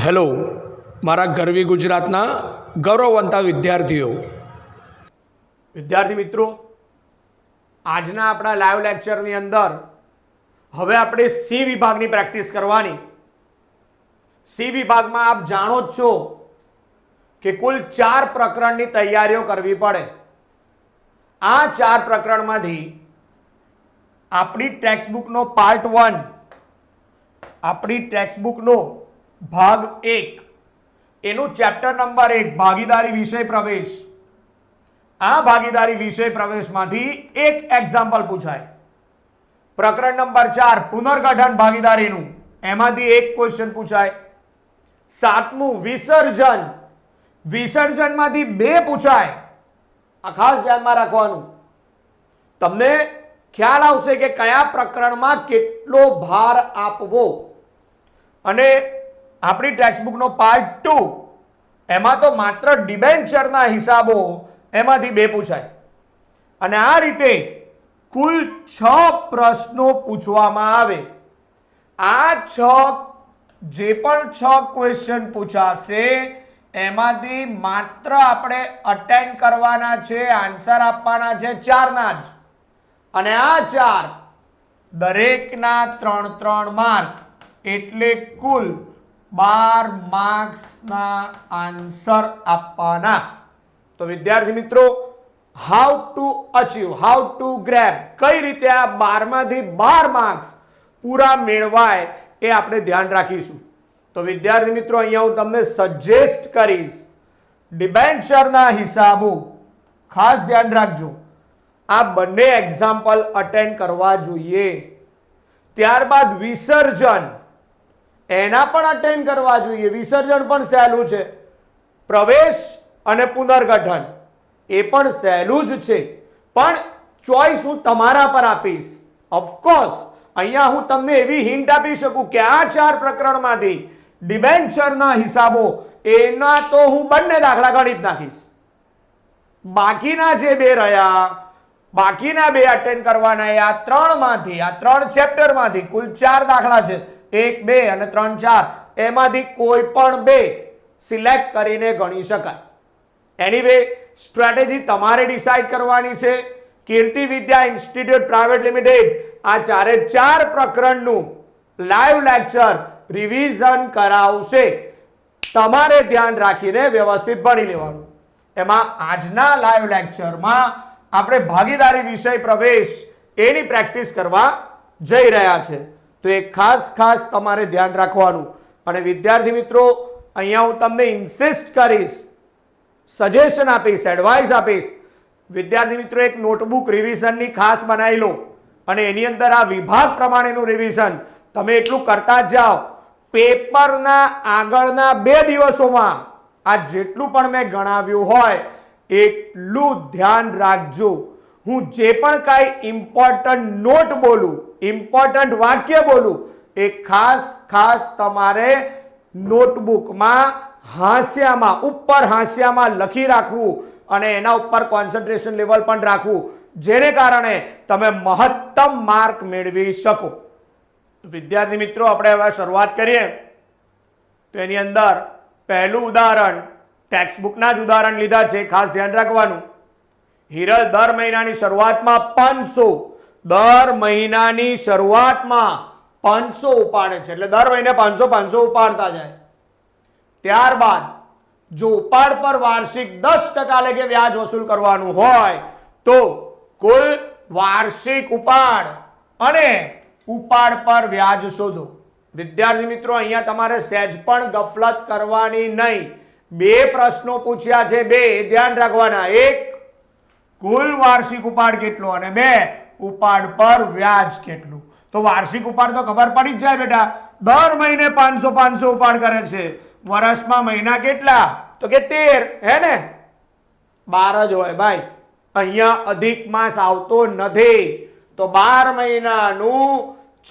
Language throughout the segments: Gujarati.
હેલો મારા ગરવી ગુજરાતના ગૌરવવંતા વિદ્યાર્થી મિત્રો, આજના આપણા લાઈવ લેક્ચરની અંદર હવે આપણે સી વિભાગની પ્રેક્ટિસ કરવાની. સી વિભાગમાં આપ જાણો જ છો કે કુલ 4 પ્રકરણની તૈયારીઓ કરવી પડે. આ 4 પ્રકરણમાંથી આપણી ટેક્સ્ટબુકનો પાર્ટ 1, આપણી ટેક્સ્ટબુકનો ભાગ 1, એનું ચેપ્ટર નંબર 1 ભાગીદારી વિષય પ્રવેશ. આ ભાગીદારી વિષય પ્રવેશમાંથી એક એક્ઝામ્પલ પૂછાય. પ્રકરણ નંબર 4 પુનર્ગઠન ભાગીદારીનું, એમાંથી એક ક્વેશ્ચન પૂછાય. 7મું વિસર્જન, વિસર્જનમાંથી 2 પૂછાય. આ ખાસ ધ્યાનમાં રાખવાનું. તમને ખ્યાલ આવશે કે કયા પ્રકરણમાં કેટલો ભાર આપવો. અને આપણી ટેક્સ્ટબુકનો પાર્ટ 2, એમાં તો માત્ર ડિબેન્ચરના હિસાબો, એમાંથી 2 પૂછાય. અને આ રીતે કુલ 6 પ્રશ્નો પૂછવામાં આવે. આ 6 જે પણ 6 ક્વેશ્ચન પૂછાશે એમાંથી માત્ર આપણે અટેન્ડ કરવાના છે, આન્સર આપવાના છે 4ના જ. અને આ 4 દરેકના 3 માર્ક, એટલે કુલ 12 માર્ક્સના આન્સર આપવાના. તો વિદ્યાર્થી મિત્રો, how to achieve, how to grab, કઈ રીતે આ 12માંથી 12 માર્ક્સ પૂરા મેળવાય એ આપણે ધ્યાન રાખીશું. તો વિદ્યાર્થી મિત્રો, અહીંયા હું તમને સજેસ્ટ કરીશ ડિબેન્ચરના હિસાબો ખાસ ધ્યાન રાખજો. આ બંને એક્ઝામ્પલ અટેન્ડ કરવા જોઈએ. ત્યારબાદ વિસર્જન, એના પણ અટેન્ડ કરવા જોઈએ. વિસર્જન પણ સહેલું છે. પ્રવેશ અને પુનર્ગઠન એ પણ સહેલું જ છે, પણ ચોઈસ હું તમારા પર આપીશ. ઓફકોર્સ અહીંયા હું તમને એવી હિન્ટ આપી શકું કે આ 4 પ્રકરણમાંથી ડિબેન્ચરના હિસાબો, એના તો હું બંને દાખલા ગણી જ નાખીશ. બાકીના જે 2 રહ્યા, બાકીના 2 અટેન્ડ કરવાના. આ 3માંથી, આ 3 ચેપ્ટરમાંથી કુલ 4 દાખલા છે. 1, 2 અને 3, 4. એમાંથી કોઈ પણ 2 સિલેક્ટ કરીને ગણી શકાય. એનીવે, સ્ટ્રેટેજી તમારે ડિસાઈડ કરવાની છે. કીર્તિ વિદ્યા ઇન્સ્ટિટ્યૂટ પ્રાઇવેટ લિમિટેડ આ 4 પ્રકરણનું લાઈવ લેક્ચર રિવિઝન કરાવશે. તમારે ધ્યાન રાખીને વ્યવસ્થિત ભણી લેવાનું. એમાં આજના લાઈવ લેક્ચરમાં આપણે ભાગીદારી વિષય પ્રવેશ એની પ્રેક્ટિસ કરવા જઈ રહ્યા છે. તો એ ખાસ તમારે ધ્યાન રાખવાનું. અને વિદ્યાર્થી મિત્રો, અહીંયા હું તમને ઇન્સિસ્ટ કરીશ, સજેશન આપીશ, એડવાઇસ આપીશ. વિદ્યાર્થી મિત્રો, એક નોટબુક રિવિઝનની ખાસ બનાવી લો અને એની અંદર આ વિભાગ પ્રમાણેનું રિવિઝન તમે એટલું કરતા જ જાઓ. પેપરના આગળના 2 દિવસોમાં આ જેટલું પણ મેં ગણાવ્યું હોય એટલું ધ્યાન રાખજો. હું જે પણ કાંઈ ઇમ્પોર્ટન્ટ નોટ બોલું, ઇમ્પોર્ટન્ટ વાક્ય બોલું, એ ખાસ તમારે નોટબુકમાં હાંસિયામાં, ઉપર હાંસિયામાં લખી રાખવું અને એના ઉપર કોન્સન્ટ્રેશન લેવલ પણ રાખવું, જેને કારણે તમે મહત્તમ માર્ક મેળવી શકો. વિદ્યાર્થી મિત્રો, આપણે હવે શરૂઆત કરીએ. તો એની અંદર પહેલું ઉદાહરણ ટેક્સ્ટબુકના જ ઉદાહરણ લીધા છે, ખાસ ધ્યાન રાખવાનું. હિરલ દર મહિનાની શરૂઆતમાં 500, દર મહિનાની શરૂઆતમાં 500 ઉપાડે છે. એટલે દર મહિને 500 ઉપાડતા જાય. ત્યારબાદ જો ઉપાડ પર વાર્ષિક 10% લેખે વ્યાજ વસૂલ કરવાનું હોય તો કુલ વાર્ષિક ઉપાડ અને ઉપાડ પર વ્યાજ શોધો. વિદ્યાર્થી મિત્રો, અહીંયા તમારે સહેજ પણ ગફલત કરવાની નહીં. 2 પ્રશ્નો પૂછ્યા છે, 2 ધ્યાન રાખવાના. 1 કુલ વાર્ષિક ઉપાડ કેટલો અને 2 ઉપાડ પર વ્યાજ કેટલું. તો વાર્ષિક ઉપાડ તો ખબર પડી જ જાય બેટા. દર મહિને 500 ઉપાડ કરે છે. વર્ષમાં મહિના કેટલા? તો કે 13, હે ને? 12 જ હોય ભાઈ. અહીંયા અધિક માસ આવતો નથી. તો 12 મહિનાનું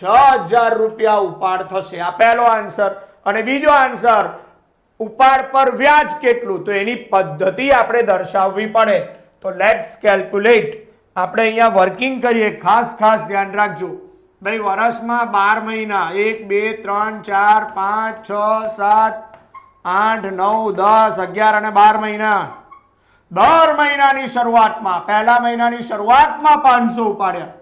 6000 રૂપિયા ઉપાડ થશે. આ પહેલો આન્સર. અને બીજો આન્સર, ઉપાડ પર વ્યાજ કેટલું, તો એની પદ્ધતિ આપણે દર્શાવવી પડે. તો લેટ્સ કેલ્ક્યુલેટ. આપણે અહીંયા વર્કિંગ કરીએ. ખાસ ધ્યાન રાખજો ભાઈ. વર્ષમાં 12 મહિના, 1, 2, 3, 4, 5, 6, 7, 8, 9, 10, 11 અને 12 મહિના. દર મહિનાની શરૂઆતમાં પહેલા મહિનાની શરૂઆતમાં 500 ઉપાડ્યા.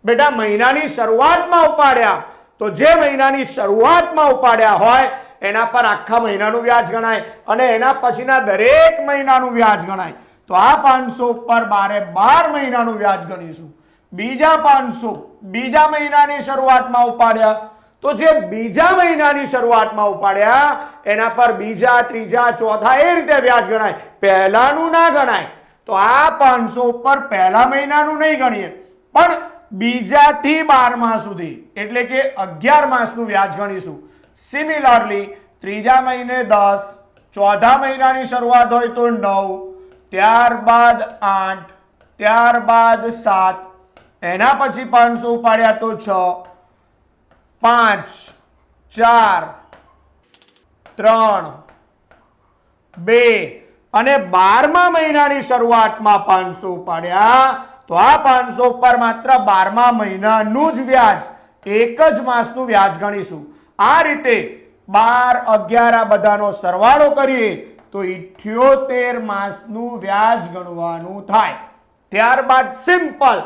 બેટા મહિનાની શરૂઆતમાં ઉપાડ્યા તો જે મહિનાની શરૂઆતમાં ઉપાડ્યા હોય એના પર આખા મહિનાનું વ્યાજ ગણાય અને એના પછીના દરેક મહિનાનું વ્યાજ ગણાય. તો આ 500 પર 12 મહિનાનું વ્યાજ ગણીશું. બીજા 500 બીજા મહિનાની શરૂઆતમાં ઉપાડ્યા તો જે બીજા મહિનાની શરૂઆતમાં ઉપાડ્યા એના પર બીજા, ત્રીજા, ચોથા એ રીતે વ્યાજ ગણાય, પહેલાનું ના ગણાય. તો આ 500 પર પહેલા મહિનાનું નહીં ગણીએ પણ બીજા થી 12મા સુધી એટલે કે 11 માસનું વ્યાજ ગણીશું. સિમિલરલી ત્રીજા મહિને 10, ચોથા મહિનાની શરૂઆત હોય તો 9, ત્યારબાદ 8, ત્યારબાદ 7, એના પછી 500 ઉપાડ્યા તો 6, 5, 4, 3, 2 અને 12મા મહિનાની શરૂઆતમાં 500 ઉપાડ્યા તો આ 500 પર માત્ર 12મા મહિનાનું જ વ્યાજ, એક જ માસનું વ્યાજ ગણીશું. આ રીતે 12, 11 આ બધાનો સરવાળો કરીએ તો 78 માસનું વ્યાજ ગણવાનું થાય. ત્યારબાદ સિમ્પલ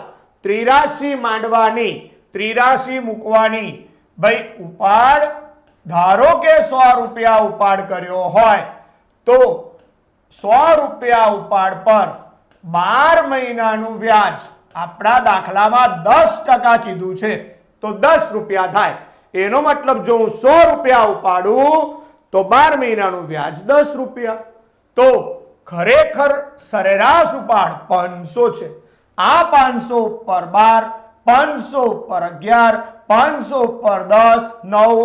83 માંડવાની, 83 મૂકવાની. ભાઈ ઉપાડ ધારો કે 100 રૂપિયા ઉપાડ કર્યો હોય તો 100 રૂપિયા ઉપાડ પર 12 મહિનાનું વ્યાજ આપણા દાખલામાં 10% કીધું છે તો 10 રૂપિયા થાય. એનો મતલબ જો હું 100 રૂપિયા ઉપાડું તો 12 મહિનાનું વ્યાજ 10 રૂપિયા. તો ખરેખર સરેરાશ ઉપાડ 500 છે. આ 500 પર 12, 500 પર 11, 500 પર 10, 9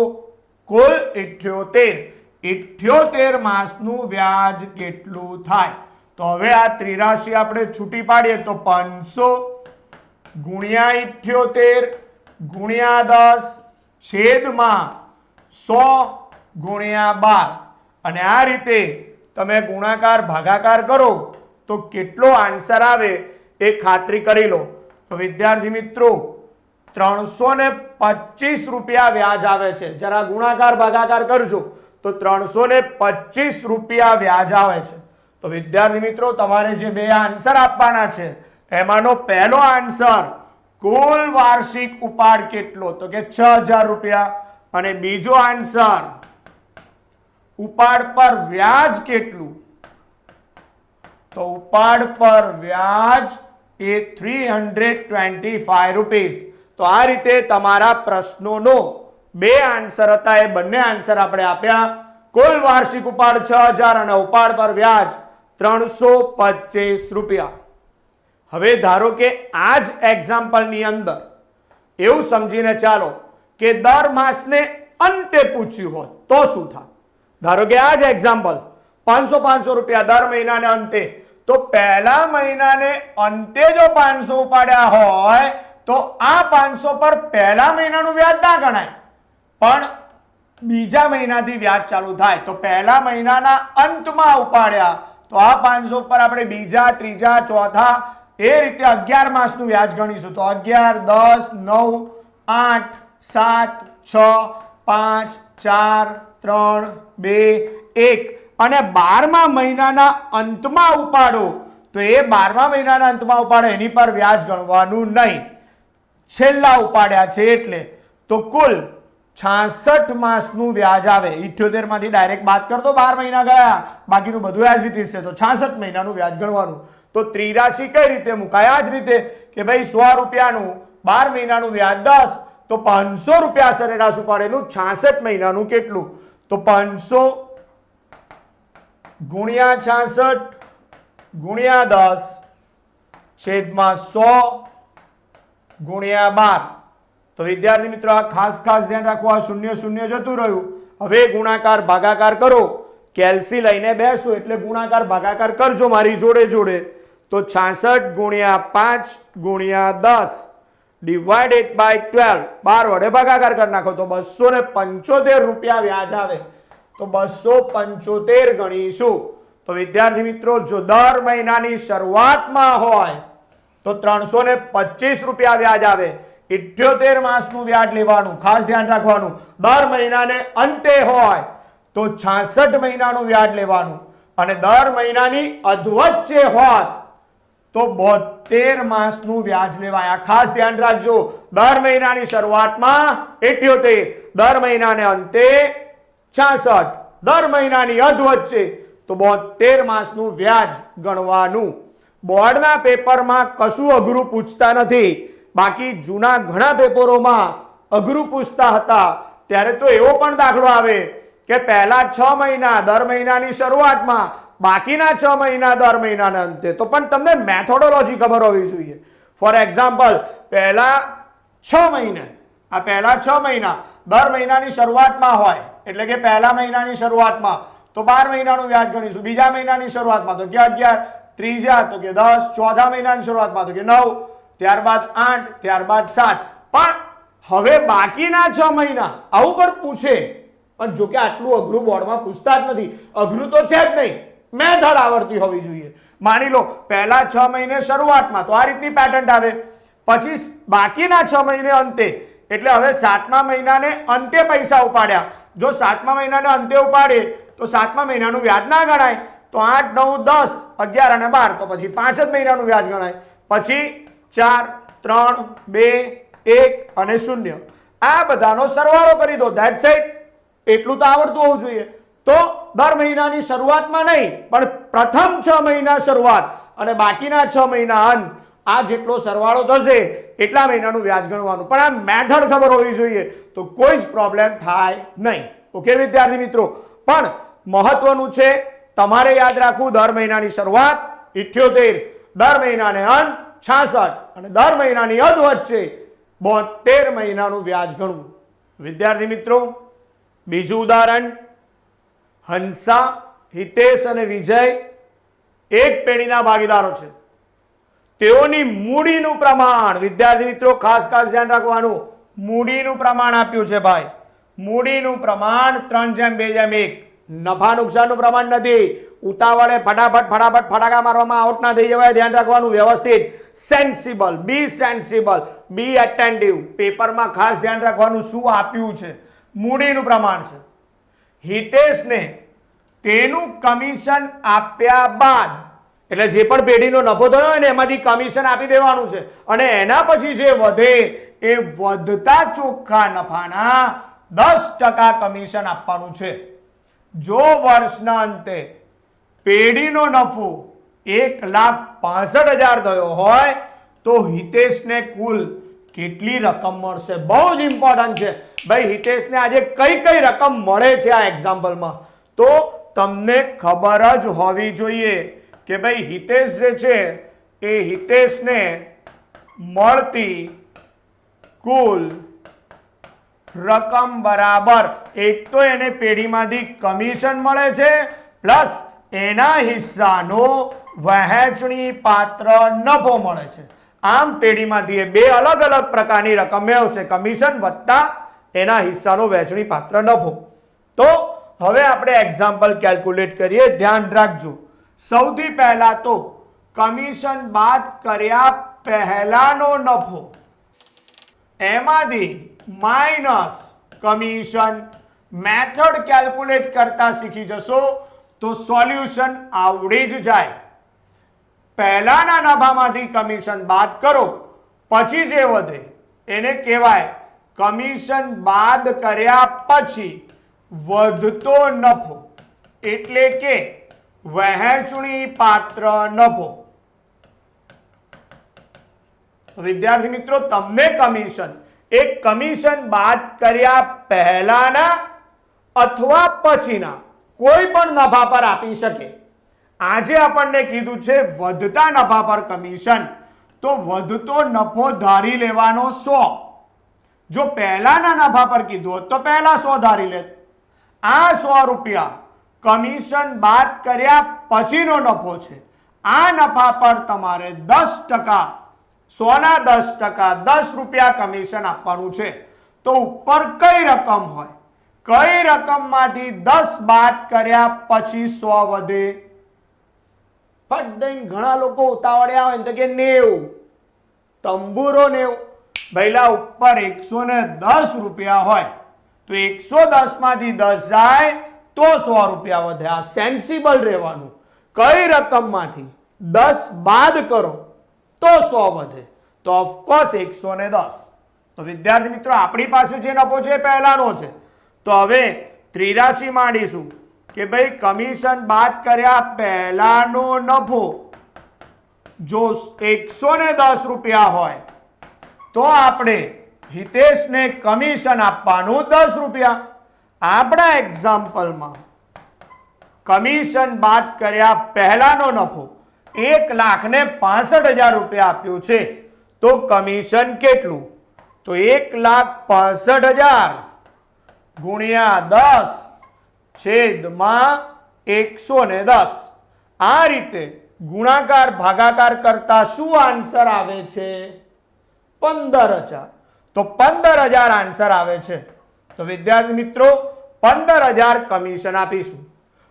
કુલ 78. 78 માસનું વ્યાજ કેટલું થાય? તો હવે આ 83 આપણે છૂટી પાડીએ તો 500 ગુણ્યા 78 ગુણ્યા 10 છેદમાં 100 ગુણ્યા 12 અને આ રીતે તમે ગુણાકાર ભાગાકાર કરો તો કેટલો આન્સર આવે એ ખાતરી કરી લો. તો વિદ્યાર્થી મિત્રો 325 રૂપિયા વ્યાજ આવે છે. જરા ગુણાકાર ભાગાકાર કરજો તો 325 રૂપિયા વ્યાજ આવે છે. તો વિદ્યાર્થી મિત્રો તમારે જે બે આન્સર આપવાના છે એમાંનો પહેલો આન્સર કુલ વાર્ષિક ઉપાડ કેટલો તો કે 6000 રૂપિયા અને બીજો આન્સર ઉપાડ પર વ્યાજ કેટલું તો ઉપાડ પર વ્યાજ એ 325 રૂપીસ. તો આ રીતે તમારા પ્રશ્નોનો બે આન્સર હતા એ બંને આન્સર આપણે આપ્યા. કુલ વાર્ષિક ઉપાડ 6000 અને ઉપાડ પર વ્યાજ 325 રૂપિયા. હવે ધારો કે આ જ એક્ઝામ્પલની અંદર એવું સમજીને ચાલો કે દર માસને અંતે પૂછ્યું હોત તો શું થાય? ધારો કે આ જ એક્ઝામ્પલ 500 રૂપિયા દર મહિનાને અંતે, તો પહેલા મહિનાને અંતે જો 500 ઉપાડ્યા હોય તો આ 500 પર પહેલા મહિનાનું વ્યાજ ના ગણાય પણ બીજા મહિનાથી વ્યાજ ચાલુ થાય. તો પહેલા મહિનાના અંતમાં ઉપાડ્યા તો આ 500 પર આપણે બીજા, ત્રીજા, ચોથા એ રીતે 11 માસનું વ્યાજ ગણીશું. તો 11, 10, 9, 8, 7, 6, 5, 4, 3, 2, 1 અને 12મા મહિનાના અંતમાં ઉપાડો તો એ 12મા મહિનાના અંતમાં ઉપાડો એની પર વ્યાજ ગણવાનું નહીં, છેલ્લા ઉપાડ્યા છે એટલે. તો કુલ 66 માસનું વ્યાજ આવે. 78 માંથી ડાયરેક્ટ બાદ કરતો 12 મહિના ગયા, બાકીનું બધું એઝ ઇટ ઇઝ છે તો 66 મહિનાનું વ્યાજ ગણવાનું. તો 83 કઈ રીતે મુકાય? આ જ રીતે કે ભાઈ 100 રૂપિયાનું 12 મહિનાનું વ્યાજ 10 તો 500 રૂપિયા સરેરાશ ઉપાડેનું 66 મહિનાનું કેટલું? તો 500 ગુણ્યા 66 ગુણ્યા 10 છેદમાં 100 ગુણ્યા 12. તો વિદ્યાર્થી મિત્રો આ ખાસ ધ્યાન રાખો, આ 0 0 જતું રહ્યું. હવે ગુણાકાર ભાગાકાર કરો, કેલ્સી લઈને બેસો એટલે ગુણાકાર ભાગાકાર કરજો મારી જોડે. તો 66 ગુણ્યા 5 ગુણ્યા 10 ડિવાઇડેડ બાય 12, 12 વડે ભાગાકાર કરી નાખો તો 275 રૂપિયા વ્યાજ આવે. તો 275 ગણીશું. તો વિદ્યાર્થી મિત્રો જો દર મહિનાની શરૂઆતમાં હોય તો 325 રૂપિયા વ્યાજ આવે. 78 માસનું વ્યાજ લેવાનું, ખાસ ધ્યાન રાખવાનું. દર મહિનાને અંતે હોય તો 66 મહિનાનું વ્યાજ લેવાનું અને દર મહિનાની અધવચ્ચે હોત તો 72 માસનું વ્યાજ લેવાય. આ ખાસ ધ્યાન રાખજો. દર મહિનાની શરૂઆતમાં 78, દર મહિનાને અંતે 66, દર મહિનાની અધવચ્ચે તો 72 માસનું વ્યાજ ગણવાનું. બોર્ડના પેપરમાં કશું અઘરું પૂછતા નથી. બાકી જૂના ઘણા પેપરોમાં અઘરું પૂછતા હતા. ત્યારે તો એવો પણ દાખલો આવે કે પહેલા 6 મહિના દર મહિનાની શરૂઆતમાં, બાકીના 6 મહિના દર મહિનાના અંતે. તો પણ તમને મેથોડોલોજી ખબર હોવી જોઈએ. ફોર એક્ઝામ્પલ, પહેલા 6 મહિના, આ પહેલા 6 મહિના દર મહિનાની શરૂઆતમાં હોય, એટલે કે પહેલા મહિનાની શરૂઆતમાં તો 12 મહિનાનું વ્યાજ ગણીશું. બીજા મહિનાની શરૂઆતમાં તો કે 11, ત્રીજા તો કે 10, ચોથા મહિનાની શરૂઆતમાં તો કે 9, ત્યારબાદ 8, ત્યારબાદ 7. પણ હવે બાકીના 6 મહિના આવું પણ પૂછે, પણ જો કે આટલું અઘરું બોર્ડમાં પૂછતા જ નથી. અઘરું તો છે જ નહીં, મેથડ આવડતી હોવી જોઈએ. માની લો પહેલા 6 મહિને શરૂઆતમાં તો આ રીતની પેટર્ન આવે, પછી બાકીના 6 મહિને અંતે, એટલે હવે 7મા મહિનાને અંતે પૈસા ઉપાડ્યા. જો 7મા મહિનાને અંતે ઉપાડે તો 7મા મહિનાનું વ્યાજ ના ગણાય. તો 8, 9, 10, 11 અને 12 તો પછી 5 જ મહિનાનું વ્યાજ ગણાય. પછી 4, 3, 2, 1 અને 0 આ બધાનો સરવાળો કરી દો. That's it. એટલું તો આવડતું હોવું જોઈએ. તો દર મહિનાની શરૂઆતમાં નહીં, પણ પ્રથમ 6 મહિના શરૂઆત અને બાકીના 6 મહિના અંત, આ જેટલો સરવાળો થશે એટલા મહિનાનું વ્યાજ ગણવાનું. પણ આ મેથડ ખબર હોવી જોઈએ તો કોઈ જ પ્રોબ્લેમ થાય નહીં. ઓકે વિદ્યાર્થી મિત્રો, પણ મહત્વનું છે તમારે યાદ રાખવું, દર મહિનાની શરૂઆત 78, દર મહિનાને અંત 66 અને દર મહિનાની અધવચ્ચે 72 મહિનાનું વ્યાજ ગણવું. વિદ્યાર્થી મિત્રો, બીજું ઉદાહરણ, હંસા, હિતેશ અને વિજય એક પેઢીના ભાગીદારો છે. તેઓની મૂડીનું પ્રમાણ, વિદ્યાર્થી મિત્રો ખાસ ધ્યાન રાખવાનું, મૂડીનું પ્રમાણ આપ્યું છે ભાઈ. મૂડીનું પ્રમાણ 3:2:1. નફા નુકસાનનું પ્રમાણ નથી. ઉતાવળે ફટાફટ ફટાકા મારવામાં આઉટ ના થઈ જવાય. ધ્યાન રાખવાનું વ્યવસ્થિત. સેન્સિબલ, બી સેન્સિબલ, બી એટેન્ટિવ. પેપરમાં ખાસ ધ્યાન રાખવાનું શું આપ્યું છે. મૂડીનું પ્રમાણ છે. હિતેશને તેનું કમિશન આપ્યા બાદ, એટલે જે પણ પેઢીનો નફો થયો હોય ને એમાંથી કમિશન આપી દેવાનું છે, અને એના પછી જે વધે એ વધતા ચોખ્ખા નફાના 10% કમિશન આપવાનું છે. જો વર્ષના અંતે પેઢીનો નફો 1,65,000 થયો હોય તો હિતેશને કુલ કેટલી રકમ મળશે? બહુ જ ઇમ્પોર્ટન્ટ છે ભાઈ. હિતેશને આજે કઈ રકમ મળે છે આ એક્ઝામ્પલમાં, તો તમને ખબર જ હોવી જોઈએ કે ભાઈ હિતેશ જે છે એ હિતેશને મળતી કુલ રકમ બરાબર, એક તો એને પેઢીમાંથી કમિશન મળે છે પ્લસ એના હિસ્સાનો વહેંચણી પાત્ર નફો મળે છે. આમ પેઢીમાંથી બે અલગ અલગ પ્રકારની રકમ મેળવશે, કમિશન વત્તા એના હિસ્સાનો વહેંચણી પાત્ર નફો. તો હવે આપણે એક્ઝામ્પલ કેલ્ક્યુલેટ કરીએ. ધ્યાન રાખજો, સૌથી પહેલા તો કમિશન બાદ કર્યા પહેલાનો નફો એમાંથી માઇનસ કમિશન. મેથડ કેલ્ક્યુલેટ કરતા શીખી જશો તો સોલ્યુશન આવડી જ જાય. પહેલાના નફામાંથી કમિશન બાદ કરો, પછી જે વધે એને કહેવાય કમિશન બાદ કર્યા પછી વધતો નફો, એટલે કે વહેંચણી પાત્ર નફો. વિદ્યાર્થી મિત્રો, તમને કમિશન એક કમિશન બાદ કર્યા પહેલાના અથવા પછીના કોઈ પણ નફા પર આપી શકે. આજે આપણને કીધું છે વધતા નફા પર કમિશન, તો વધતો નફો ધારી લેવાનો 100. જો પહેલાના નફા પર કીધું હોત તો પહેલા 100 ધારી લે. આ 100 રૂપિયા કમિશન બાદ કર્યા પછીનો નફો છે. આ નફા પર તમારે 10%, 100ના 10%, 10 રૂપિયા કમિશન આપવાનું છે. તો ઉપર કઈ રકમ હોય, કઈ રકમમાંથી 10 બાદ કર્યા પછી 100 વધે? પણ ઘણા લોકો ઉતાવળ્યા હોય તો કે 90, તંબુરો 90. ભઈલા ઉપર 110 રૂપિયા હોય તો 110 માંથી 10 જાય તો 100 રૂપિયા વધે. આ સેન્સિબલ રહેવાનું. કઈ રકમમાંથી 10 બાદ કરો તો 100 વધે, તો ઓફકોર્સ 110. તો વિદ્યાર્થી મિત્રો આપણી પાસે જે નફો છે એ પહેલાનો છે. તો હવે 83 માંડીશું કે ભાઈ કમિશન બાદ કર્યા પહેલાનો નફો જો 110 રૂપિયા હોય તો આપણે હિતેશને કમિશન આપવાનું 10 રૂપિયા. આપણા એક્ઝામ્પલમાં કમિશન બાદ કર્યા પહેલાનો નફો 1,65,000 રૂપિયા આપ્યું છે. તો કમિશન કેટલું? તો 1,65,000 ગુણ્યા 10 છેદમાં 110. આ રીતે ગુણાકાર ભાગાકાર કરતા શું આન્સર આવે છે? 15,000. તો 15,000 આન્સર આવે છે. તો વિદ્યાર્થી મિત્રો 15,000 કમિશન આપીશું.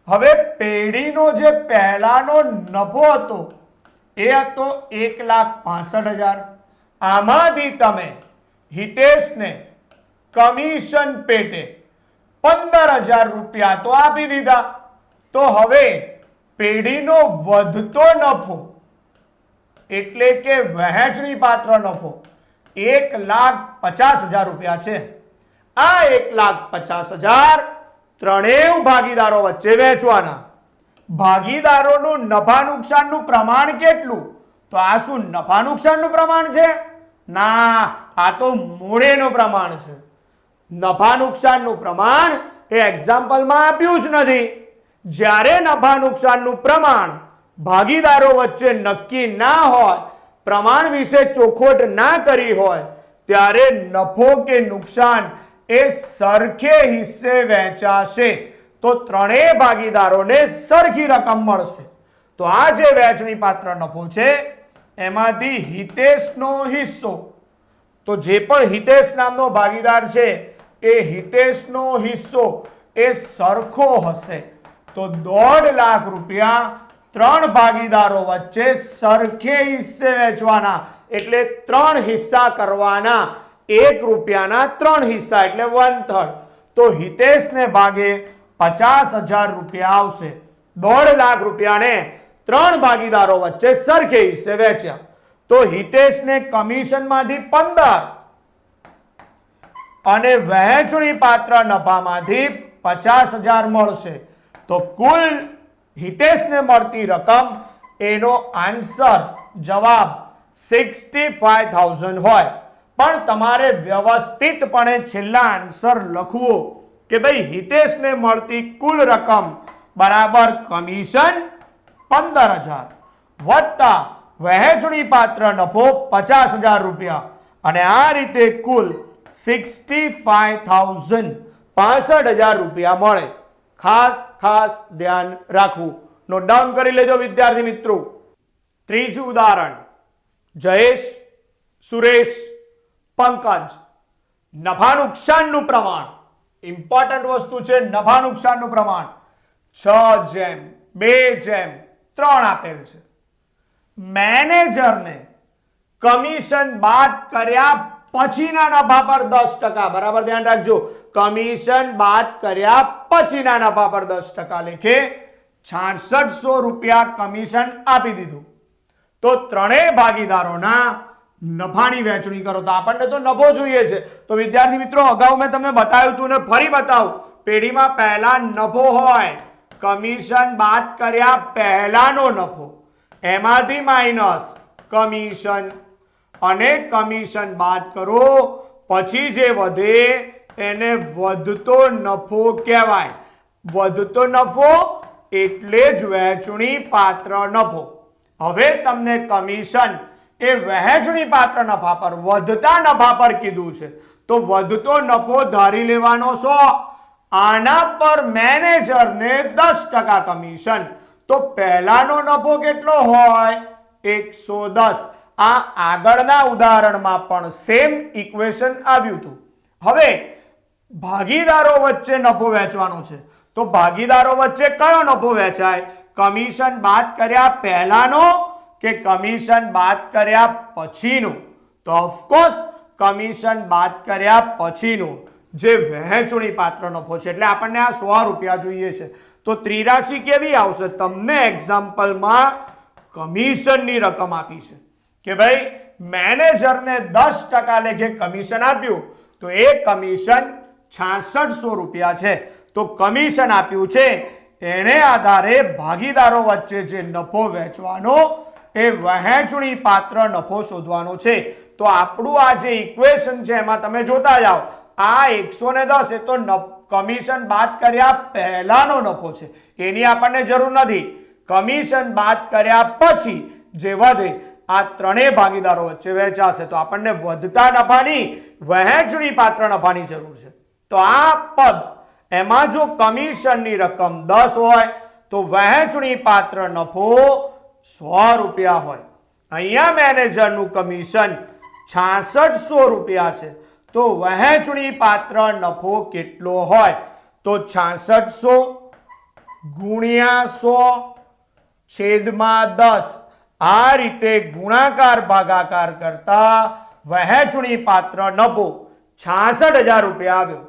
હવે પેઢીનો જે પહેલાનો નફો હતો એ હતો 1,65,000. આમાંથી તમે હિતેશને કમિશન પેટે 15,000 રૂપિયા તો આપી દીધા. તો હવે પેઢીનો વધતો નફો એટલે કે વહેંચણી પાત્ર નફો 1,50,000 રૂપિયા છે. આ 1,50,000 ત્રણેય ભાગીદારો વચ્ચે વહેંચવાના. ભાગીદારોનું નફા નુકસાનનું પ્રમાણ કેટલું? તો આ શું નફા નુકસાનનું પ્રમાણ છે? ના, આ તો મૂળેનું પ્રમાણ છે. નફા નુકસાનનું પ્રમાણ એ એક્ઝામ્પલમાં આપ્યું જ નથી. જ્યારે નફા નુકસાનનું પ્રમાણ ભાગીદારો વચ્ચે નક્કી ના હોય, પ્રમાણ વિશે ચોખવટ ના કરી હોય, ત્યારે નફો કે નુકસાન એ સરખે હિસ્સે વહેંચાશે તો ત્રણેય ભાગીદારોને સરખી રકમ મળશે. તો આ જે વહેંચણી પાત્ર નફો છે એમાંથી હિતેશનો હિસ્સો, તો જે પણ હિતેશ નામનો ભાગીદાર છે એ હિતેશનો હિસ્સો એ સરખો હશે. તો 1.5 લાખ રૂપિયા ત્રણ ભાગીદારો વચ્ચે સરખે હિસ્સે વહેંચવાના, એટલે 3 હિસ્સા કરવાના. 1 રૂપિયાના 3 હિસ્સા એટલે 1/3. તો હિતેશને ભાગે 50,000 રૂપિયા આવશે. 1.5 લાખ રૂપિયાને 3 ભાગીદારો વચ્ચે સરખે હિસ્સે વહેંચ્યા. તો હિતેશને કમિશનમાંથી 15 અને વહેંચણી પાત્ર નફામાંથી 50,000 મળશે. તો કુલ હિતેશને મળતી રકમ એનો આન્સર જવાબ 65,000 હોય. પણ તમારે વ્યવસ્થિતપણે છેલ્લા આન્સર લખવો કે ભાઈ હિતેશને મળતી કુલ રકમ બરાબર કમિશન 15,000 વત્તા વહેંચણી પાત્ર નફો 50,000 રૂપિયા, અને આ રીતે કુલ 65,000 65,000 રૂપિયા મળે. ખાસ ધ્યાન રાખવું. નોટ ડાઉન કરી લેજો વિદ્યાર્થી મિત્રો. ત્રીજું ઉદાહરણ, જયેશ, સુરેશ, પંકજ. નફા નુકસાનનું પ્રમાણ, ઇમ્પોર્ટન્ટ વસ્તુ છે. નફા નુકસાનનું પ્રમાણ 6:2:3 આપેલ છે. મેનેજરને કમિશન બાદ કર્યા પછીના નફા પર 10%, બરાબર ધ્યાન રાખજો, કમિશન બાદ કર્યા પછીના નફા પર 10% લેખે 6600 રૂપિયા કમિશન આપી દીધું. તો ત્રણેય ભાગીદારોના નફાની વહેંચણી કરો. તો આપણને તો નફો જોઈએ છે. તો વિદ્યાર્થી મિત્રો અગાઉ મેં તમને બતાવ્યું હતું ને ફરી બતાવું. પેઢીમાં પહેલા નફો હોય, કમિશન બાદ કર્યા પહેલાનો નફો, એમાંથી માઇનસ કમિશન, અને કમિશન બાદ કરો પછી જે વધે એને વધતો નફો કહેવાય. વધતો નફો એટલે જ વહેંચણી પાત્ર નફો. હવે તમને કમિશન એ વહેંચણી પાત્ર નફા પર, વધતા નફા પર કીધું છે. તો વધતો નફો ધારી લેવાનો 100. આના પર મેનેજરને 10% કમિશન. તો પહેલાનો નફો કેટલો હોય? 110. આ આગળના ઉદાહરણમાં પણ સેમ ઇક્વેશન આવ્યું હતું. હવે ભાગીદારો વચ્ચે નફો વહેંચવાનો છે. તો ભાગીદારો વચ્ચે કયો નફો વહેંચાય? કમિશન બાદ કર્યા પહેલાનો કે કમિશન બાદ કર્યા પછીનું? તો ઓફકોર્સ કમિશન બાદ કર્યા પછીનું. જે વહેંચણી પાત્ર નફો છે. એટલે આપણને આ 100 રૂપિયા જોઈએ છે. તો ત્રિરાશી કેવી આવશે? તમને એક્ઝામ્પલમાં કમિશનની રકમ આપી છે કે ભાઈ મેનેજરને 10% લેખે કમિશન આપ્યું, તો એ કમિશન 6600 રૂપિયા છે. તો કમિશન આપ્યું છે, એને આધારે ભાગીદારો વચ્ચે જે નફો વહેંચવાનો એ વહેંચણી પાત્ર નફો શોધવાનો છે. તો આપણું આ જે ઇક્વેશન છે એમાં તમે જોતા જાઓ, આ 110 એ તો કમિશન બાદ કર્યા પહેલાનો નફો છે, એની આપણને જરૂર નથી. કમિશન બાદ કર્યા પછી જે વધે આ ત્રણેય ભાગીદારો વચ્ચે વહેંચાશે, તો આપણને વધતા નફાની વહેંચણી પાત્ર નફાની જરૂર છે. તો આ પદ એમાં જો કમિશનની રકમ 10 હોય તો વહેંચણી પાત્ર નફો 100 રૂપિયા હોય. અહીંયા મેનેજરનું કમિશન 6600 રૂપિયા છે, તો વહેંચણી પાત્ર નફો કેટલો હોય? તો 6600 ગુણ્યા 100 છેદમાં 10, આ રીતે ગુણાકાર ભાગાકાર કરતા વહેંચણી પાત્ર નફો 66000 રૂપિયા આવ્યો.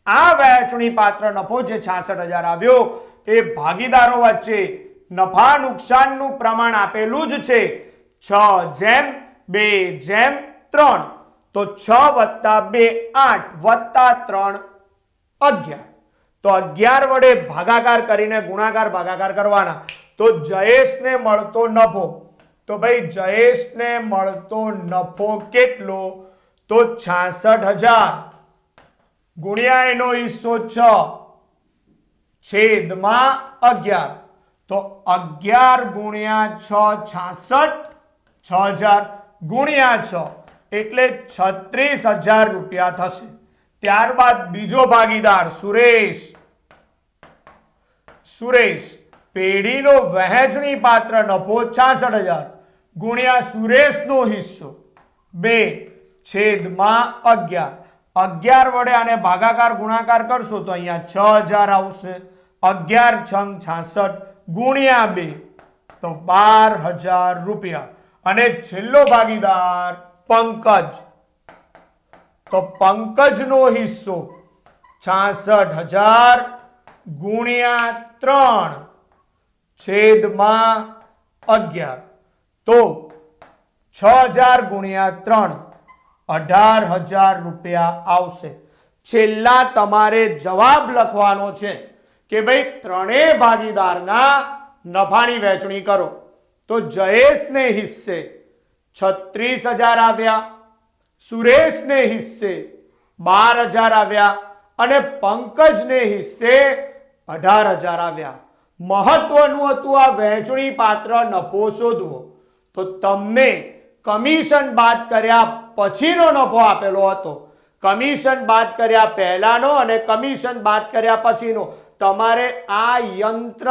આ વહેંચણી પાત્ર નફો જે 66000 આવ્યો એ ભાગીદારો વચ્ચે નફા નુકસાનનું પ્રમાણ આપેલું જ છે 6:2:3. તો 6 + 2 8 + 3 11. તો 11 વડે ભાગાકાર કરીને ગુણાકાર ભાગાકાર કરવાના. તો જયેશને મળતો નફો, તો ભાઈ જયેશને મળતો નફો કેટલો? તો 66000 ગુણ્યા એનો હિસ્સો 6 છેદમાં 11. તો 11 ગુણ્યા 6 66, 6000 ગુણ્યા 6 એટલે 36000 રૂપિયા થશે. ત્યારબાદ બીજો ભાગીદાર સુરેશ પેઢીનો વહેંચણી પાત્ર નફો 66000 ગુણ્યા સુરેશનો હિસ્સો 2 છેદમાં 11. 11 વડે આને ભાગાકાર ગુણાકાર કરશો તો અહીંયા 6000 આવશે. 11 છંગ 66 ગુણ્યા 2 તો 12000 રૂપિયા. અને છેલ્લો ભાગીદાર પંકજ, તો પંકજનો હિસ્સો 66000 ગુણ્યા 3 છેદમાં 11. તો 6000 ગુણ્યા 3 18000 રૂપિયા આવશે. છેલ્લા તમારે જવાબ લખવાનો છે કે ભાઈ ત્રણેય ભાગીદારના નફાની વહેંચણી કરો. તો જયેશને હિસ્સે 36000 આવ્યા, સુરેશને હિસ્સે 12000 આવ્યા અને પંકજને હિસ્સે 18000 આવ્યા. મહત્વનું હતું આ વહેંચણી પાત્ર નફો શોધવો. તો તમને કમિશન બાદ કર્યા પછીનો નફો આપેલો હતો, કમિશન બાદ કર્યા પહેલાનો અને કમિશન બાદ કર્યા પછીનો. તમારે આ યંત્ર,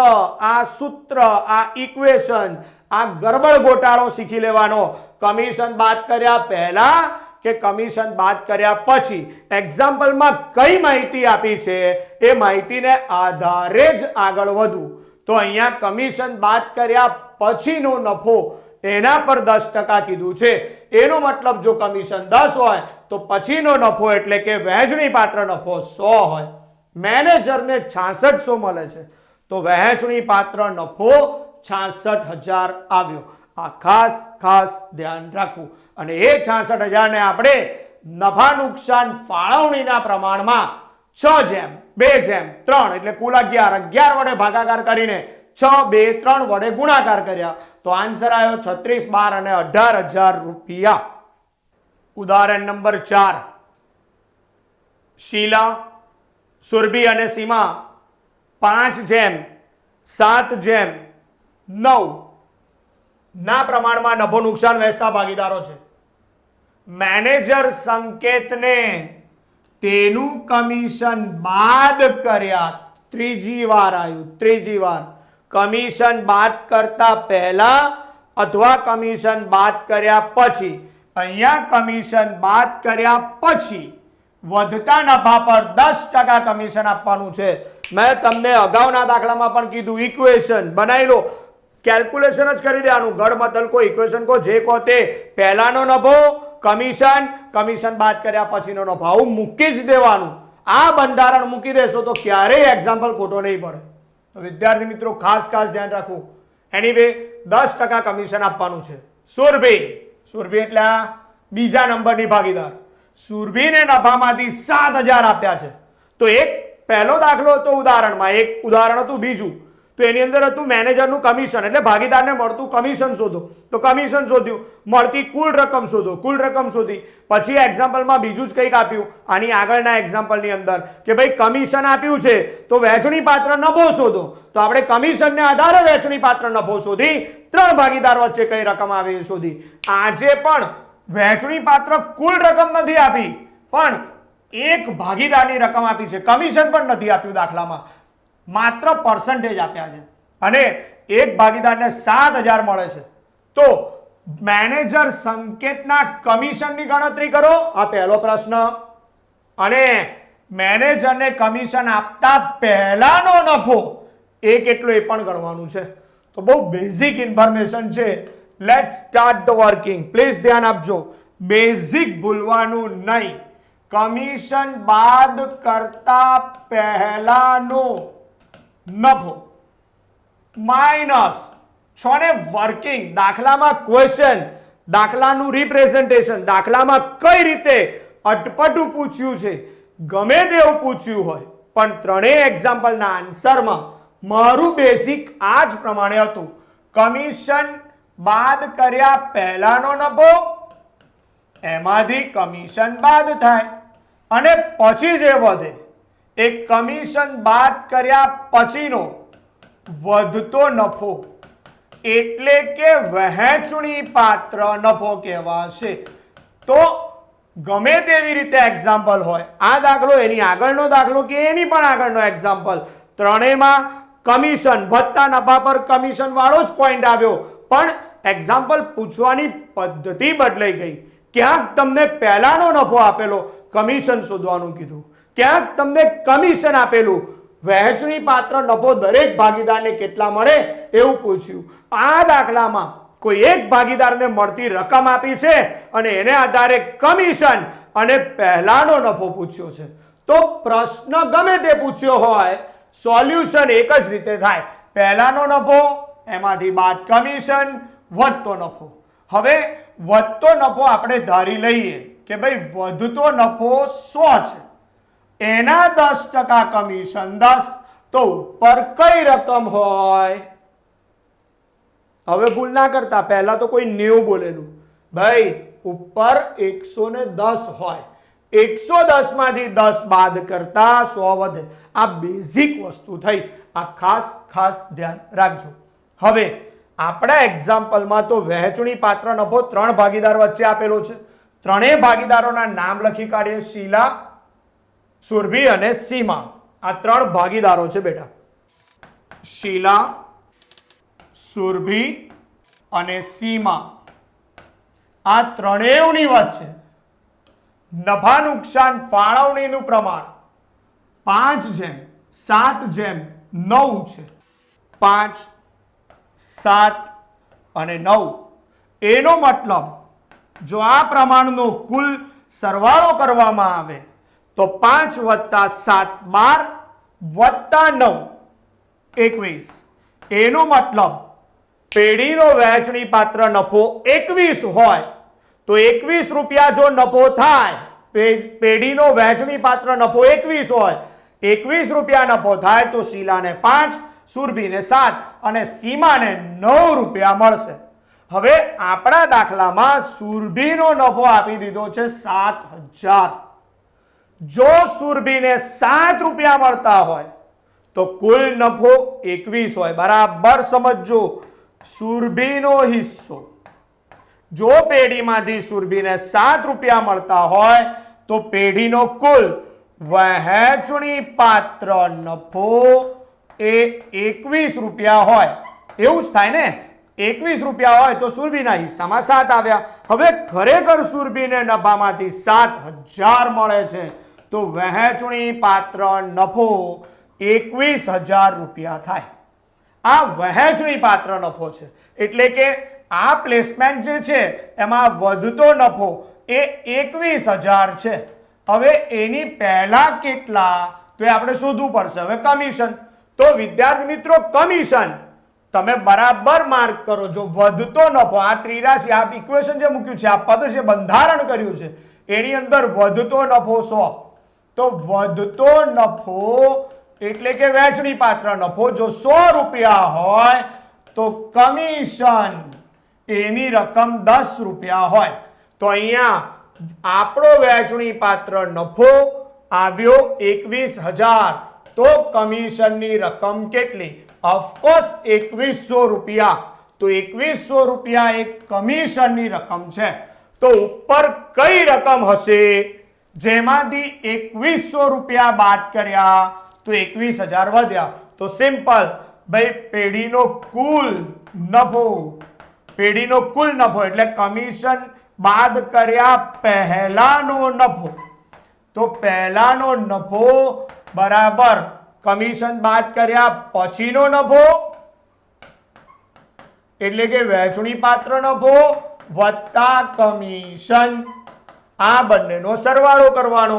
આ સૂત્ર, આ ઇક્વેશન, આ ગરબડ ગોટાળો શીખી લેવાનો. કમિશન બાદ કર્યા પહેલા કે કમિશન બાદ કર્યા પછી એક્ઝામ્પલમાં કઈ માહિતી આપી છે એ માહિતીને આધારે જ આગળ વધવું. તો અહીંયા કમિશન બાદ કર્યા પછીનો નફો એના પર 10% કીધું છે. એનો મતલબ જો કમિશન 10 હોય તો પછીનો નફો એટલે કે વહેંચણી પાત્ર નફો 100 હોય. મેનેજરને 6600 મળે છે, તો વહેંચણી પાત્ર નફો 66000 આવ્યો. આ ખાસ ધ્યાન રાખવું. અને એ 66000 ને આપણે નફા નુકસાન ફાળવણીના પ્રમાણમાં 6:2:3 એટલે કુલ 11 વડે ભાગાકાર કરીને 6:2:3 વડે ગુણાકાર કર્યા. તો આન્સર આવ્યો 36, 12 અને 18000 રૂપિયા. ઉદાહરણ નંબર 4. શીલા, સુરભી અને સીમા 5:7:9 ના પ્રમાણમાં નફો નુકસાન વહેંચતા ભાગીદારો છે. મેનેજર સંકેતને તેનું કમિશન બાદ કર્યા, ત્રીજી વાર કમિશન બાદ કરતા પહેલા અથવા કમિશન બાદ કર્યા પછી. અહીંયા કમિશન બાદ કર્યા પછી વધતા નફા પર 10% કમિશન આપવાનું છે. મેં તમને અગાઉના દાખલામાં પણ કીધું, ઇક્વેશન બનાવી લો, કેલ્ક્યુલેશન જ કરી દેવાનું. ગઢ મતલ કો ઇક્વેશન કો જે કહો તે પહેલાનો નફો કમિશન બાદ કર્યા પછીનો નફો આવું મૂકી જ દેવાનું. આ બંધારણ મૂકી દેશો તો ક્યારેય એક્ઝામ્પલ ખોટો નહીં પડે. તો વિદ્યાર્થી મિત્રો ખાસ ધ્યાન રાખવું. એનીવે 10% કમિશન આપવાનું છે. સુરભી એટલે આ બીજા નંબરની ભાગીદાર. સુરભીને નફામાંથી 7000 આપ્યા છે. તો એક પહેલો દાખલો હતો ઉદાહરણમાં, એક ઉદાહરણ હતું બીજું. તો એની અંદર હતું મેનેજરનું કમિશન, એટલે ભાગીદારને મળતું કમિશન શોધો. તો કમિશન શોધ્યું, મળતી કુલ રકમ શોધો, કુલ રકમ શોધી. પછી એક્ઝામ્પલમાં બીજું જ કંઈક આપ્યું. આની આગળના એક્ઝામ્પલની અંદર કે ભાઈ કમિશન આપ્યું છે તો વહેંચણી પાત્ર નફો શોધો. તો આપણે કમિશનને આધારે વહેંચણી પાત્ર નફો શોધી, 3 ભાગીદાર વચ્ચે કઈ રકમ આવે એ શોધી. આજે પણ વહેંચણી પાત્ર કુલ રકમ નથી આપી, પણ એક ભાગીદારની રકમ આપી છે. કમિશન પણ નથી આપ્યું દાખલામાં, માત્ર પર્સન્ટેજ આપ્યા છે. અને એક ભાગીદારને 7000 મળે છે. તો મેનેજર સંકેતના કમિશનની ગણતરી કરો, આ પહેલો પ્રશ્ન. અને મેનેજરને કમિશન આપતા પહેલાનો નફો એ કેટલો એ પણ ગણવાનું છે. તો બહુ બેઝિક ઇન્ફોર્મેશન છે. Let's start the working. Please ધ્યાન આપજો, બેઝિક ભૂલવાનું નહીં. કમિશન બાદ કરતા પહેલાનો નફો માઇનસ છો ને વર્કિંગ. દાખલામાં ક્વેશ્ચન, દાખલાનું રિપ્રેઝન્ટેશન, દાખલામાં કઈ રીતે અટપટું પૂછ્યું છે, ગમે તેવું પૂછ્યું હોય, પણ ત્રણેય એક્ઝામ્પલના આન્સરમાં મારું બેઝિક આ જ પ્રમાણે હતું. કમિશન બાદ કર્યા પહેલાનો નફો, એમાંથી કમિશન બાદ થાય, અને પછી જે વધે એ કમિશન બાદ કર્યા પછીનો વધતો નફો, એટલે કે વહેંચણી પાત્ર નફો કહેવાશે. તો ગમે તેવી રીતે એક્ઝામ્પલ હોય, આ દાખલો, એની આગળનો દાખલો કે એની પણ આગળનો એક્ઝામ્પલ, ત્રણેયમાં કમિશન વધતા નફા પર કમિશન વાળો જ પોઈન્ટ આવ્યો, પણ એક્ઝામ્પલ પૂછવાની પદ્ધતિ બદલાઈ ગઈ. ક્યાંક તમને પહેલાનો નફો આપેલો, કમિશન શોધવાનું કીધું. ક્યાંક તમને કમિશન આપેલું, વહેંચણી પાત્ર નફો દરેક ભાગીદારને કેટલા મળે એવું પૂછ્યું. આ દાખલામાં કોઈ એક ભાગીદારને મળતી રકમ આપી છે અને એને આધારે કમિશન અને પહેલાનો નફો પૂછ્યો છે. તો પ્રશ્ન ગમે તે પૂછ્યો હોય, સોલ્યુશન એક જ રીતે થાય. પહેલાનો નફો, એમાંથી બાદ કમિશન, વધતો નફો. હવે વધતો નફો આપણે ધારી લઈએ કે ભાઈ વધતો નફો 100 છે, એના 10% કમિશન 10, તો ઉપર કઈ રકમ હોય? હવે ભૂલ ના કરતા, પહેલા તો કોઈ 90 બોલેલું. ભાઈ ઉપર 110 હોય, 110 માંથી 10 બાદ કરતા 100 વધે. આ બેઝિક વસ્તુ થઈ. આ ખાસ ધ્યાન રાખજો. હવે આપણા એક્ઝામ્પલમાં તો વહેંચણી પાત્ર નફો 3 ભાગીદાર વચ્ચે આપેલો છે. ત્રણેય ભાગીદારોના નામ લખી કાઢીએ. શીલા, સુરભી અને સીમા. આ 3 ભાગીદારો છે બેટા. શીલા, સુરભી અને સીમા. આ ત્રણેયની વચ્ચે નફા નુકસાન ફાળવણીનું પ્રમાણ 5:7:9 છે. 5, 7 અને 9. એનો મતલબ જો આ પ્રમાણનો કુલ સરવાળો કરવામાં આવે તો 5 + 7 12 + 9 21. એનો મતલબ પેઢીનો વહેંચણી પાત્ર નફો 21 હોય તો 21 રૂપિયા જો નફો થાય, પેઢીનો વહેંચણી પાત્ર નફો 21 હોય, 21 રૂપિયા નફો થાય તો શીલાને 5, સુરભીને 7 અને સીમાને 9 રૂપિયા મળશે. હવે આપણા દાખલામાં સુરભીનો નફો આપી દીધો છે 7000. જો સુરભીને 7 રૂપિયા મળતા હોય તો કુલ નફો 21 હોય. બરાબર સમજો. સુરભીનો હિસ્સો, જો પેઢીમાંથી સુરભીને 7 રૂપિયા મળતા હોય તો પેઢીનો કુલ વહેંચણી પાત્ર નફો એ 21 રૂપિયા હોય. એવું જ થાય ને, 21 રૂપિયા હોય તો સુરભીના હિસ્સામાં 7 આવ્યા. હવે ખરેખર સુરભીને નફામાંથી 7000 મળે છે તો વહેંચણી પાત્ર નફો 21000 રૂપિયા થાય. આ વહેંચણી પાત્ર નફો છે, એટલે કે આ પ્લેસમેન્ટ જે છે એમાં વધતો નફો એ 21000 છે. હવે એની પહેલા કેટલા તો એ આપણે શોધવું પડશે. હવે કમિશન, તો વિદ્યાર્થી મિત્રો કમિશન તમે બરાબર માર્ક કરો. જો વધતો નફો, આ 83 આ ઇક્વેશન જે મૂક્યું છે, આ પદ છે, બંધારણ કર્યું છે, એની અંદર વધતો નફો 100, તો વધતો નફો એટલે કે વહેંચણી પાત્ર નફો જો 100 રૂપિયા હોય તો કમિશન એની રકમ 10 રૂપિયા હોય. તો અહીંયા આપણો વહેંચણી પાત્ર નફો આવ્યો 21,000. તો કમિશનની રકમ કેટલી? ઓફકોર્સ 2100 રૂપિયા. તો 2100 રૂપિયા એક કમિશનની રકમ છે. તો ઉપર કઈ રકમ હશે જેમાંથી 2100 રૂપિયા બાદ કર્યા તો 21,000 વધ્યા? તો સિમ્પલ ભાઈ, પેઢીનો કુલ નફો એટલે કમિશન બાદ કર્યા પહેલાનો નફો. તો પહેલાનો નફો બરાબર કમિશન બાદ કર્યા પછીનો નફો એટલે કે વહેંચણી પાત્ર નફો વત્તા કમિશન, આ બંનેનો સરવાળો કરવાનો.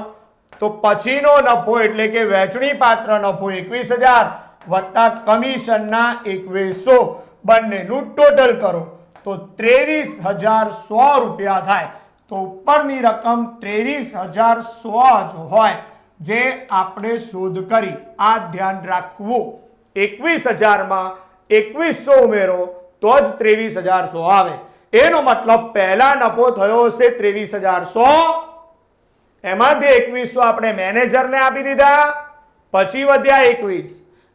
તો પછીનો નફો એટલે કે વહેંચણી પાત્ર નફો 21,000 વત્તા કમિશનના 2100, બંનેનું ટોટલ કરો તો 23,100 રૂપિયા થાય. તો ઉપરની રકમ 23,100 જો હોય જે આપણે શોધ કરી, આ ધ્યાન રાખવું. 21,000 માં 2100 ઉમેરો તો જ 23,100 આવે. એનો મતલબ પહેલા નફો થયો હશે 23,100, એમાંથી 2100 આપણે મેનેજરને આપી દીધા, પછી વધ્યા 21.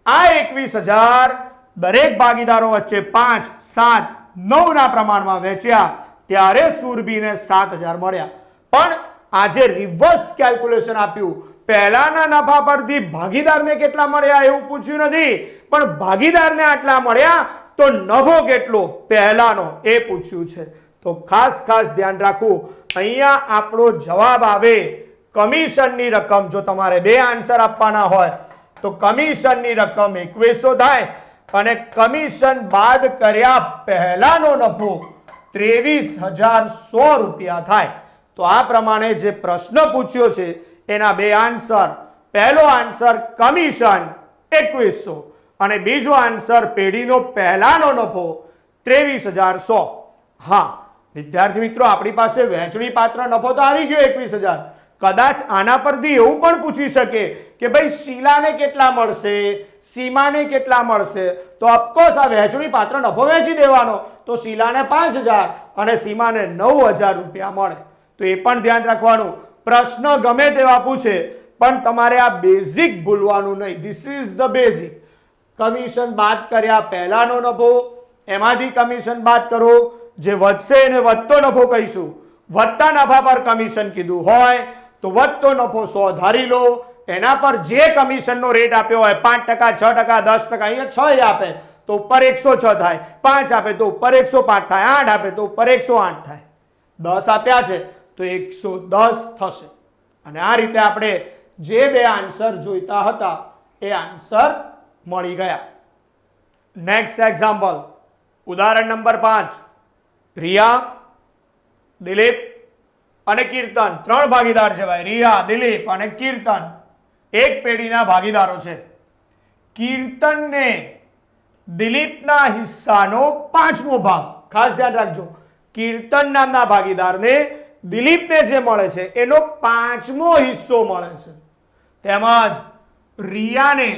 આ 21,000 દરેક ભાગીદારો વચ્ચે 5, 7, 9 ના પ્રમાણમાં વેચ્યા ત્યારે સુરભીને 7,000 મળ્યા. પણ આજે રિવર્સ કેલ્ક્યુલેશન આપ્યું. પહેલાના નફા પરથી ભાગીદારને કેટલા મળ્યા એવું પૂછ્યું નથી, પણ ભાગીદારને આટલા મળ્યા તો નફો કેટલો પહેલાનો એ પૂછ્યું છે. તો ખાસ ધ્યાન રાખવું. અહીંયા આપણો જવાબ આવે કમિશનની રકમ. જો તમારે બે આન્સર આપવાના હોય તો કમિશનની રકમ 2100 થાય અને કમિશન બાદ કર્યા પહેલાનો નફો 23,100 રૂપિયા થાય. તો આ પ્રમાણે જે પ્રશ્ન પૂછ્યો છે એના બે આન્સર. પહેલો આન્સર કમિશન 2100 અને બીજો આન્સર પેઢીનો પહેલાનો નફો 23,100. હા વિદ્યાર્થી મિત્રો, આપણી પાસે વહેંચણી પાત્ર નફો તો આવી ગયો 21,000. કદાચ આના પરથી એવું પણ પૂછી શકે કે ભાઈ શીલાને કેટલા મળશે, સીમાને કેટલા મળશે? તો ઓફકોર્સ આ વહેંચણી પાત્ર નફો વેચી દેવાનો. તો શીલાને 5,000 અને સીમાને 9,000 રૂપિયા મળે. તો એ પણ ધ્યાન રાખવાનું. પ્રશ્ન ગમે તેવા પૂછે પણ તમારે આ બેઝિક ભૂલવાનું નહીં. This is the basic. Commission બાદ કર્યા પહેલાનો નફો, એમાંથી કમિશન બાદ કરો, જે વધશે એને વધતો નફો કહીશું. વધતા નફા પર કમિશન કીધું હોય તો વધતો નફો 100 ધારી લો. એના પર જે કમિશનનો રેટ આપ્યો હોય 5%, 6%, 10%, અહીંયા 6 આપે તો ઉપર 106 થાય, 5 આપે તો ઉપર 105 થાય, 8 આપે તો ઉપર 108 થાય, 10 આપ્યા છે તો 110 થશે. અને આ રીતે આપણે જે બે આન્સર જોઈતા હતા એ આન્સર મળી ગયા. નેક્સ્ટ એક્ઝામ્પલ, ઉદાહરણ નંબર 5. રિયા, દિલીપ અને કીર્તન 3 ભાગીદાર છે ભાઈ. રિયા, દિલીપ અને કીર્તન એક પેઢીના ભાગીદારો છે. કીર્તનને દિલીપના હિસ્સાનો 5મો ભાગ, ખાસ ધ્યાન રાખજો, કીર્તન નામના ભાગીદારને દિલીપને જે મળે છે એનો 5મો હિસ્સો મળે છે. તેમજ રિયાને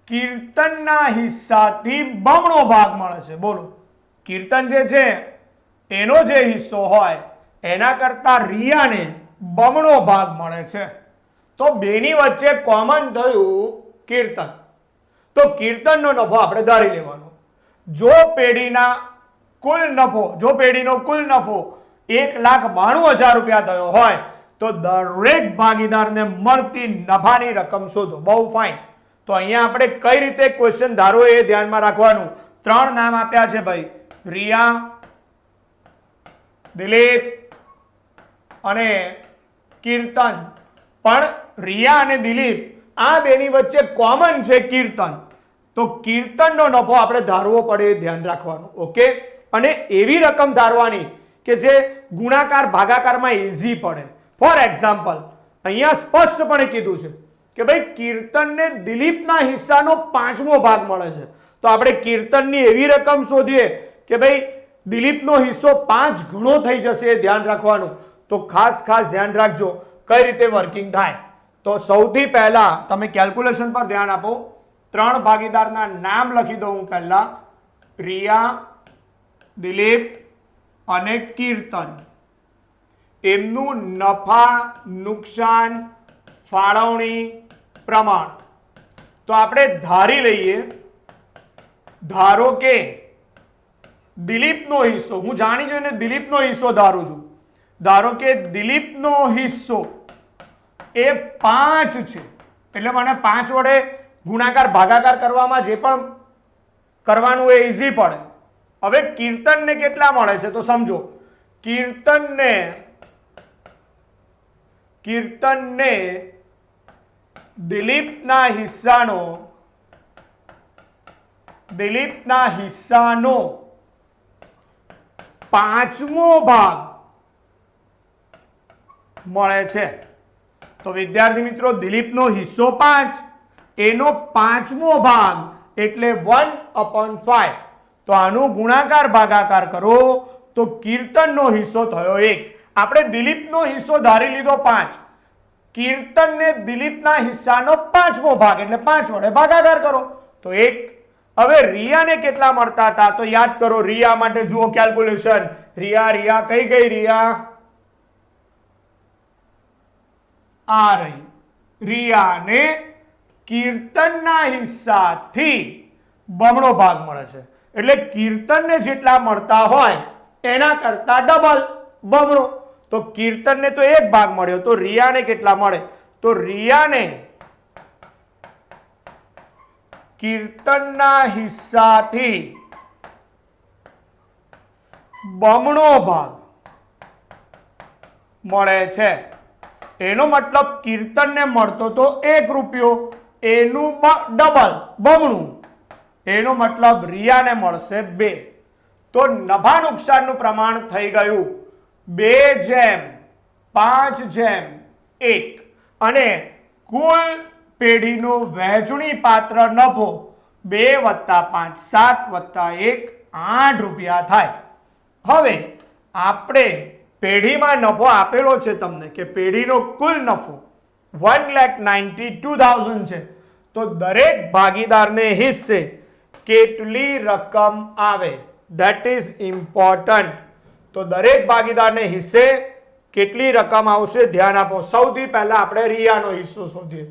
કીર્તનના હિસ્સાથી બમણો ભાગ મળે છે. બોલો, કીર્તન જે છે એનો જે હિસ્સો હોય એના કરતા રિયાને બમણો ભાગ મળે છે. તો બેની વચ્ચે કોમન થયું કીર્તન. તો કીર્તનનો નફો આપણે ધારી લેવાનો. જો પેઢીનો કુલ નફો 1,92,000 રૂપિયા થયો હોય તો દરેક ભાગીદારને મળતી નફાની રકમ શોધો. બહુ ફાઇન. તો અહીંયા આપણે કઈ રીતે ક્વેશ્ચન ધારો એ ધ્યાનમાં રાખવાનું. 3 નામ આપ્યા છે ભાઈ, રિયા, દિલીપ અને કીર્તન. પણ રિયા અને દિલીપ આ બેની વચ્ચે કોમન છે કીર્તન. તો કીર્તનનો નફો આપણે ધારવો પડે એ ધ્યાન રાખવાનું. ઓકે. અને એવી રકમ ધારવાની કે જે ગુણાકાર ભાગાકારમાં ઈઝી પડે. ફોર એક્ઝામ્પલ અહીંયા સ્પષ્ટપણે કીધું છે કે ભાઈ કીર્તનને દિલીપના હિસ્સાનો 5મો ભાગ મળે છે, તો આપણે કીર્તનની એવી રકમ શોધીએ કે ભાઈ દિલીપનો હિસ્સો 5 ગણો થઈ જશે, એ ધ્યાન રાખવાનું. તો ખાસ ધ્યાન રાખજો કઈ રીતે વર્કિંગ થાય. તો સૌથી પહેલા તમે કેલ્ક્યુલેશન પર ધ્યાન આપો. 3 ભાગીદારના નામ લખી દઉં હું પહેલા, રિયા, દિલીપ અને કીર્તન. એમનું નફા નુકસાન ફાળવણી પ્રમાણ તો આપણે ધારી લઈએ. ધારો કે દિલીપનો હિસ્સો, હું જાણી જોઈને દિલીપનો હિસ્સો ધારું છું. ધારો કે દિલીપનો હિસ્સો એ 5 છે, એટલે મને 5 વડે ગુણાકાર ભાગાકાર કરવામાં જે પણ કરવાનું એ ઈઝી પડે. હવે કીર્તનને કેટલા મળે છે તો સમજો. કીર્તનને દિલીપના હિસ્સાનો 5મો ભાગ મળે છે. તો વિદ્યાર્થી મિત્રો, દિલીપનો હિસ્સો 5, એનો 5મો ભાગ એટલે 1/5. તો આનો ગુણાકાર ભાગાકાર કરો તો કીર્તનનો હિસ્સો થયો 1. આપણે દિલીપનો હિસ્સો ધારી લીધો 5, કીર્તનને દિલીપના હિસ્સાનો 5મો ભાગ એટલે 5 વડે ભાગાકાર કરો તો 1. હવે રિયાને કેટલા મળતા હતા તો યાદ કરો. રિયા માટે જુઓ કેલ્ક્યુલેશન. રિયા કઈ ગઈ? રિયા આ રહી. રિયાને કીર્તનના હિસ્સાથી બમણો ભાગ મળે છે, એટલે કીર્તનને જેટલા મળતા હોય એના કરતા ડબલ, બમણો. તો કીર્તનને તો 1 ભાગ મળ્યો, તો રિયાને કેટલા મળે? તો રિયાને કીર્તનના હિસ્સાથી બમણો ભાગ મળે છે. એનો મતલબ કીર્તનને મળતો તો 1 રૂપિયો, એનું ડબલ, બમણું. એનો મતલબ રિયાને મળશે 2. તો નફા નુકસાનનું પ્રમાણ થઈ ગયું 2:5:1 અને કુલ પેઢીનો વહેંચણી પાત્ર નફો 2 + 5 7 + 1 8 રૂપિયા થાય. હવે આપણે પેઢીમાં નફો આપેલો છે તમને કે પેઢીનો કુલ નફો 1,92,000 છે, તો દરેક ભાગીદારને હિસ્સે કેટલી રકમ આવે? That is important. તો દરેક ભાગીદારને હિસ્સે કેટલી રકમ આવશે ધ્યાન આપો. સૌથી પહેલા આપણે રિયાનો હિસ્સો શોધીએ.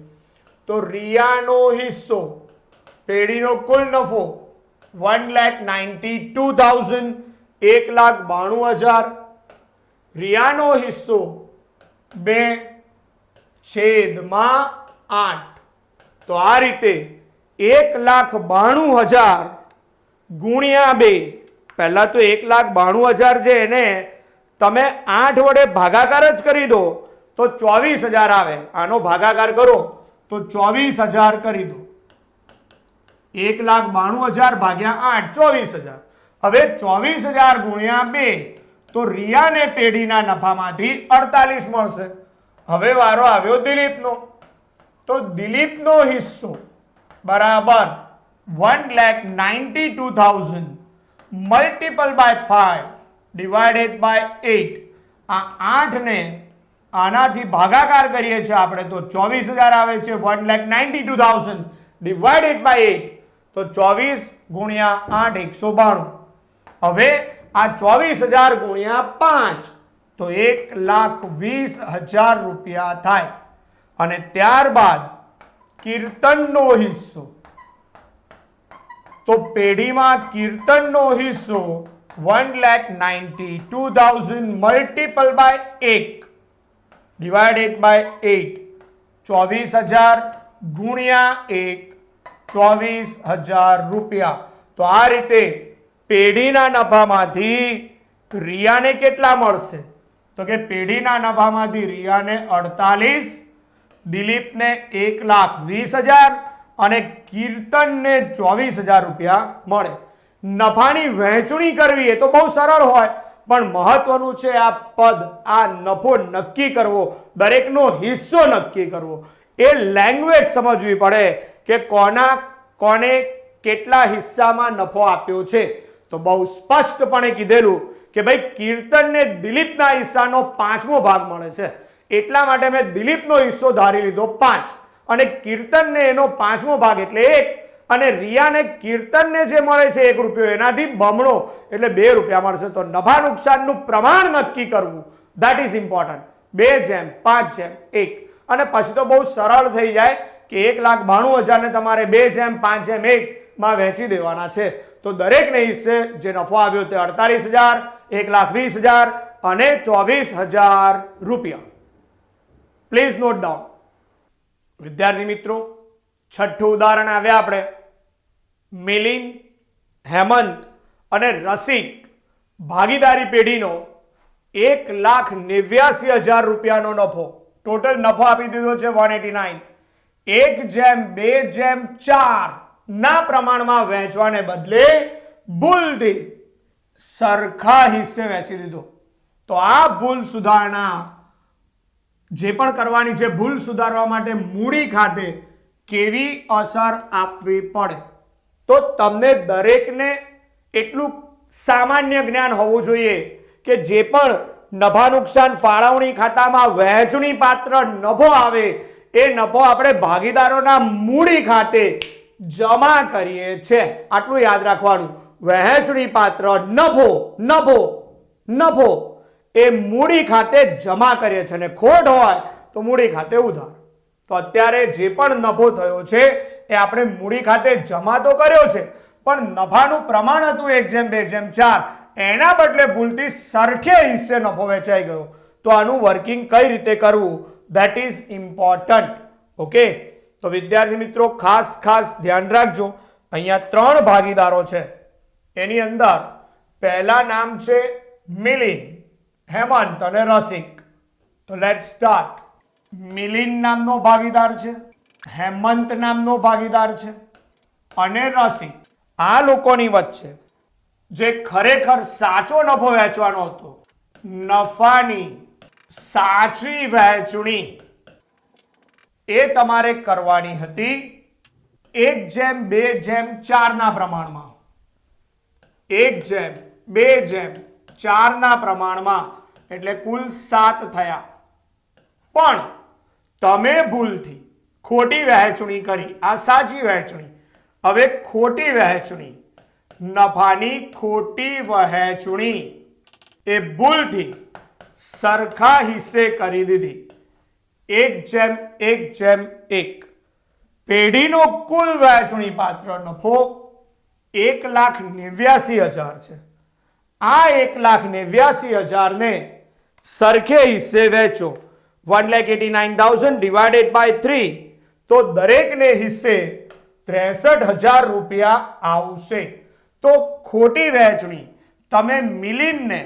તો રિયાનો હિસ્સો, પેઢીનો કુલ નફો 1,92,000, 1,92,000. રિયાનો હિસ્સો 2/8. તો આ રીતે 1,92,000 ગુણ્યા 2. પહેલા તો 1,92,000 છે એને તમે 8 વડે ભાગાકાર જ કરી દો તો 24,000 આવે. આનો ભાગાકાર કરો તો 24,000 કરી દો. 1,92,000 ભાગ્યા 8 24,000. હવે 24,000 ગુણ્યા 2 તો રિયાને પેઢીના નફામાંથી 48 મળશે. હવે વારો આવ્યો દિલીપનો. તો દિલીપનો હિસ્સો બરાબર 1,92,000 મલ્ટીપલ બાય 5 ડિવાઇડેડ બાય 8. આ 8 ને આનાથી ભાગાકાર કરીએ છીએ આપણે તો 24,000 આવે છે. 1,92,000 ડિવાઇડેડ બાય 8 તો 24 ગુણ્યા 8 192. હવે આ 24,000 ગુણ્યા 5 તો 1,20,000 રૂપિયા થાય. અને ત્યારબાદ કીર્તનનો હિસ્સો, તો પેઢીમાં કીર્તનનો હિસ્સો 1,92,000 મલ્ટીપલ બાય 1 ડિવાઇડેડ બાય 8. 24,000 ગુણ્યા 1 24,000 રૂપિયા. તો આ રીતે પેઢીના નફામાંથી રિયાને કેટલા મળશે? તો કે પેઢીના નફામાંથી રિયાને 48, દિલીપને 1,20,000 અને કીર્તનને 24,000 રૂપિયા મળે. નફાની વહેંચણી કરવી એ તો બહુ સરળ હોય. પણ મહત્વનું છે આ પદ, આ નફો નક્કી કરવો, દરેકનો હિસ્સો નક્કી કરવો, એ લેંગ્વેજ સમજવી પડે કે કોને કેટલા હિસ્સામાં નફો આપ્યો છે. તો બહુ સ્પષ્ટપણે કીધેલું કે ભાઈ કીર્તનને દિલીપના હિસ્સાનો 5મો ભાગ મળે છે, એટલા માટે મેં દિલીપનો હિસ્સો ધારી લીધો 5 અને કીર્તનને એનો 5મો ભાગ એટલે 1 અને રિયાને કીર્તનને જે મળે છે 1 રૂપિયો એનાથી બમણો એટલે 2 રૂપિયા મળશે. તો નફા નુકસાનનું પ્રમાણ નક્કી કરવું, ધેટ ઇઝ ઇમ્પોર્ટન્ટ. 2:5:1 અને પછી તો બહુ સરળ થઈ જાય કે 1,92,000 ને તમારે 2:5:1 માં વહેંચી દેવાના છે. તો દરેકને હિસ્સે જે નફો આવ્યો તે 48,000, 1,20,000 અને 24,000 રૂપિયા. Please note down. વિદ્યાર્થી મિત્રો, છઠ્ઠું ઉદાહરણ આવ્યા આપણે. મિલિંદ, હેમંત અને રસિક ભાગીદારી પેઢીનો 1,89,000 રૂપિયાનો નફો, ટોટલ નફો આપી દીધો છે 189. 1:2:4 ના પ્રમાણમાં વહેંચવાને બદલે ભૂલથી સરખા હિસ્સે વહેંચી દીધો. તો આ ભૂલ સુધારણા જે પણ કરવાની છે, ભૂલ સુધારવા માટે મૂડી ખાતે કેવી અસર આપવી પડે, તો તમને દરેકને એટલું સામાન્ય જ્ઞાન હોવું જોઈએ કે જે પણ નફા નુકસાન ફાળવણી ખાતામાં વહેંચણી પાત્ર નફો આવે એ નફો આપણે ભાગીદારોના મૂડી ખાતે જમા કરીએ છે. આટલું યાદ રાખવાનું. વહેંચણી પાત્ર નફો એ મૂડી ખાતે જમા કરીએ છીએ અને ખોટ હોય તો મૂડી ખાતે ઉધાર. તો અત્યારે જે પણ નફો થયો છે એ આપણે મૂડી ખાતે જમા તો કર્યો છે, પણ નફાનું પ્રમાણ હતું 1:2:4, એના બદલે ભૂલથી સરખે હિસ્સે નફો વેચાઈ ગયો. તો આનું વર્કિંગ કઈ રીતે કરવું, ધેટ ઇઝ ઇમ્પોર્ટન્ટ. ઓકે, તો વિદ્યાર્થી મિત્રો ખાસ ધ્યાન રાખજો. અહીંયા 3 ભાગીદારો છે, એની અંદર પહેલા નામ છે મિલિંદ, હેમંત અને રસિક. તો લેટ્સ સ્ટાર્ટ. મિલિંદ નામનો ભાગીદાર છે, હેમંત નામનો ભાગીદાર છે અને રસિક. આ લોકોની વચ્ચે જે ખરેખર સાચો નફો વહેંચવાનો હતો, નફાની સાચી વહેંચણી એ તમારે કરવાની હતી 1:2:4 ના પ્રમાણમાં. 1:2:4 ના પ્રમાણમાં એટલે કુલ 7 થયા. પણ તમે ભૂલથી ખોટી વહેંચણી કરી, આ સાચી વહેંચણી. હવે ખોટી વહેંચણી, નફાની ખોટી વહેંચણી એ ભૂલથી સરખા હિસ્સે કરી દીધી 1:1:1. પેઢીનો કુલ વહેંચણી પાત્ર નફો 1,89,000 છે. આ 1,89,000 ને સરખે હિસ્સે વહેંચો. 1,89,000 ડિવાઇડેડ બાય 3, તો દરેકને હિસ્સે 63,000 રૂપિયા આવશે. તો ખોટી વહેંચણી તમે મિલિંદને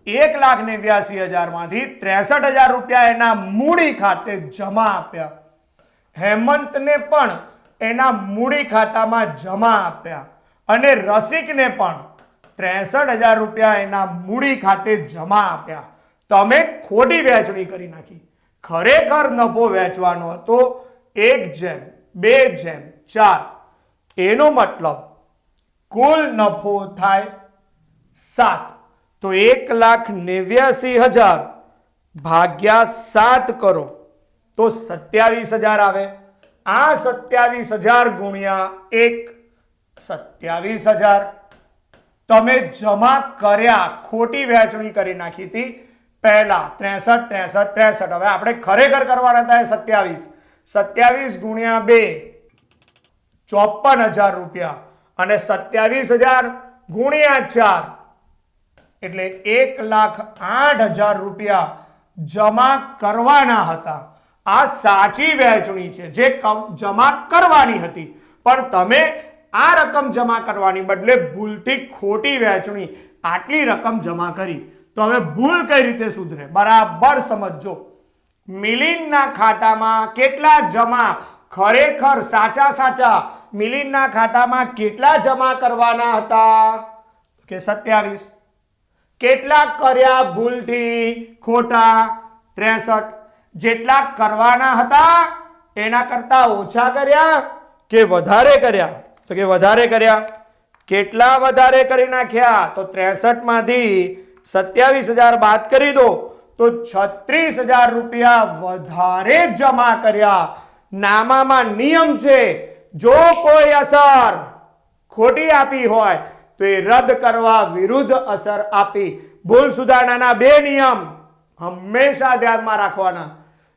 1,89,000 માંથી 63,000 રૂપિયા એના મૂડી ખાતે જમા આપ્યા, હેમંતને પણ એના મૂડી ખાતામાં જમા આપ્યા અને રસિકને પણ 63,000 રૂપિયા એના મૂડી ખાતે જમા આપ્યા. તમે ખોટી વહેંચણી કરી નાખી. ખરેખર નફો વહેંચવાનો હતો 1:2:4. એનો મતલબ કુલ નફો થાય 7. તો 1,89,000 ભાગ્યા 7 કરો તો 27,000 આવે. આ 27,000 ગુણ્યા 1, 27,000 તમે જમા કર્યા. ખોટી વહેંચણી કરી નાખી હતી પહેલા 63. હવે આપણે ખરેખર કરવાના હતા 27 ગુણ્યા 2, 54,000 રૂપિયા અને 27,000 ગુણ્યા 4 એટલે 1,08,000 રૂપિયા જમા કરવાના હતા. આ સાચી વહેંચણી છે જે જમા કરવાની હતી, પણ તમે આ રકમ જમા કરવાની બદલે ભૂલથી ખોટી વહેંચણી આટલી રકમ જમા કરી. તો હવે ભૂલ કઈ રીતે સુધરે બરાબર સમજો. મિલિંદના ખાતામાં કેટલા જમા, ખરેખર સાચા મિલિંદના ખાતામાં કેટલા જમા કરવાના હતા કે 27. કેટલા કર્યા ભૂલથી ખોટા 63. જેટલા કરવાના હતા એના કરતા ઓછા કર્યા કે વધારે કર્યા? તો કે વધારે કર્યા. કેટલા વધારે કરી નાખ્યા? તો 63 માંથી 27,000 બાદ કરી દો તો 36,000 રૂપિયા વધારે જમા કર્યા. નામામાં નિયમ છે, જો કોઈ અસર ખોટી આપી હોય તો એ રદ કરવા વિરુદ્ધ અસર આપી. ભૂલ સુધારણાના બે નિયમ હંમેશા ધ્યાનમાં રાખવાના.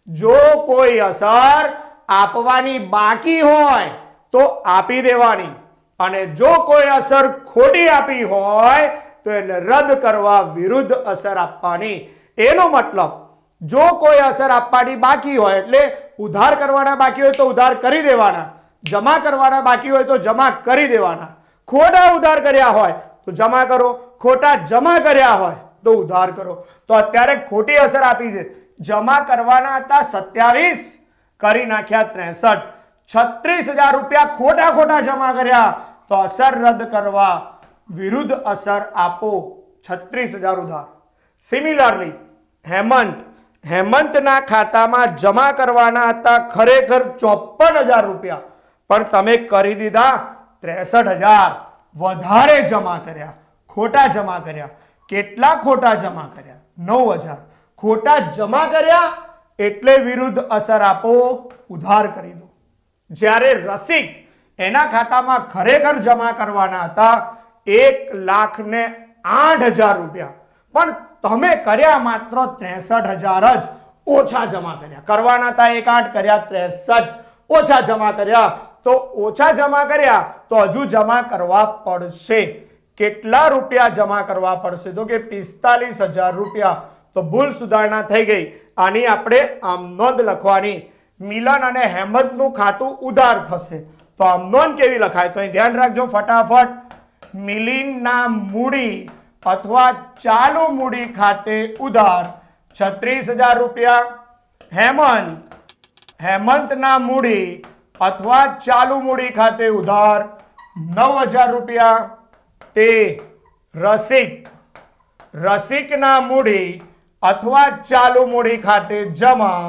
જો કોઈ અસર આપવાની બાકી હોય તો આપી દેવાની, અને જો કોઈ અસર ખોટી આપી હોય તો એને રદ કરવા વિરુદ્ધ અસર આપવાની. એનો મતલબ જો કોઈ અસર આપવાની બાકી હોય એટલે ઉધાર કરવાના બાકી હોય તો ઉધાર કરી દેવાના, જમા કરવાના બાકી હોય તો જમા કરી દેવાના. ખોટા ઉધાર કર્યા હોય તો જમા કરો, ખોટા જમા કર્યા હોય તો ઉધાર કરો. તો અત્યારે ખોટી અસર આપી છે. જમા કરવાના હતા 27, કરી નાખ્યા 63. 36,000 રૂપિયા ખોટા ખોટા જમા કર્યા તો અસર રદ કરવા વિરુદ્ધ અસર આપો. 36,000 ઉધાર. સિમિલરલી હેમંતના ખાતામાં જમા કરવાના હતા ખરેખર 54,000 રૂપિયા, પણ તમે કરી દીધા 63,000. વધારે જમા કર્યા, ખોટા જમા કર્યા. કેટલા ખોટા જમા કર્યા? 9,000. ખોટા જમા કર્યા એટલે વિરુદ્ધ અસર આપો, ઉધાર કરી દો. જ્યારે રસિક એના ખાતામાં ખરેખર જમા કરવાના હતા 1,08,000 રૂપિયા, પણ તમે કર્યા માત્ર 63,000 જ ઓછા જમા કર્યા. કરવાના હતા 1,08 કર્યા 63, ઓછા જમા કર્યા. તો ઓછા જમા કર્યા તો હજુ જમા કરવા પડશે. કેટલા રૂપિયા જમા કરવા પડશે? તો કે 45,000 રૂપિયા. તો ભૂલ સુધારણા થઈ ગઈ. આની આપણે આમ નોંધ લખવાની. મિલન અને હેમંતનું ખાતું ઉધાર થશે તો આમ નોંધ કેવી લખાય? તો અહીં ધ્યાન રાખજો ફટાફટ. મિલિનના મૂડી અથવા ચાલુ મૂડી ખાતે ઉધાર 36,000 રૂપિયા. હેમંતના મૂડી અથવા ચાલુ મૂડી ખાતે ઉધાર 9,000 રૂપિયા. તે રસિકના મૂડી અથવા ચાલુ મૂડી ખાતે જમા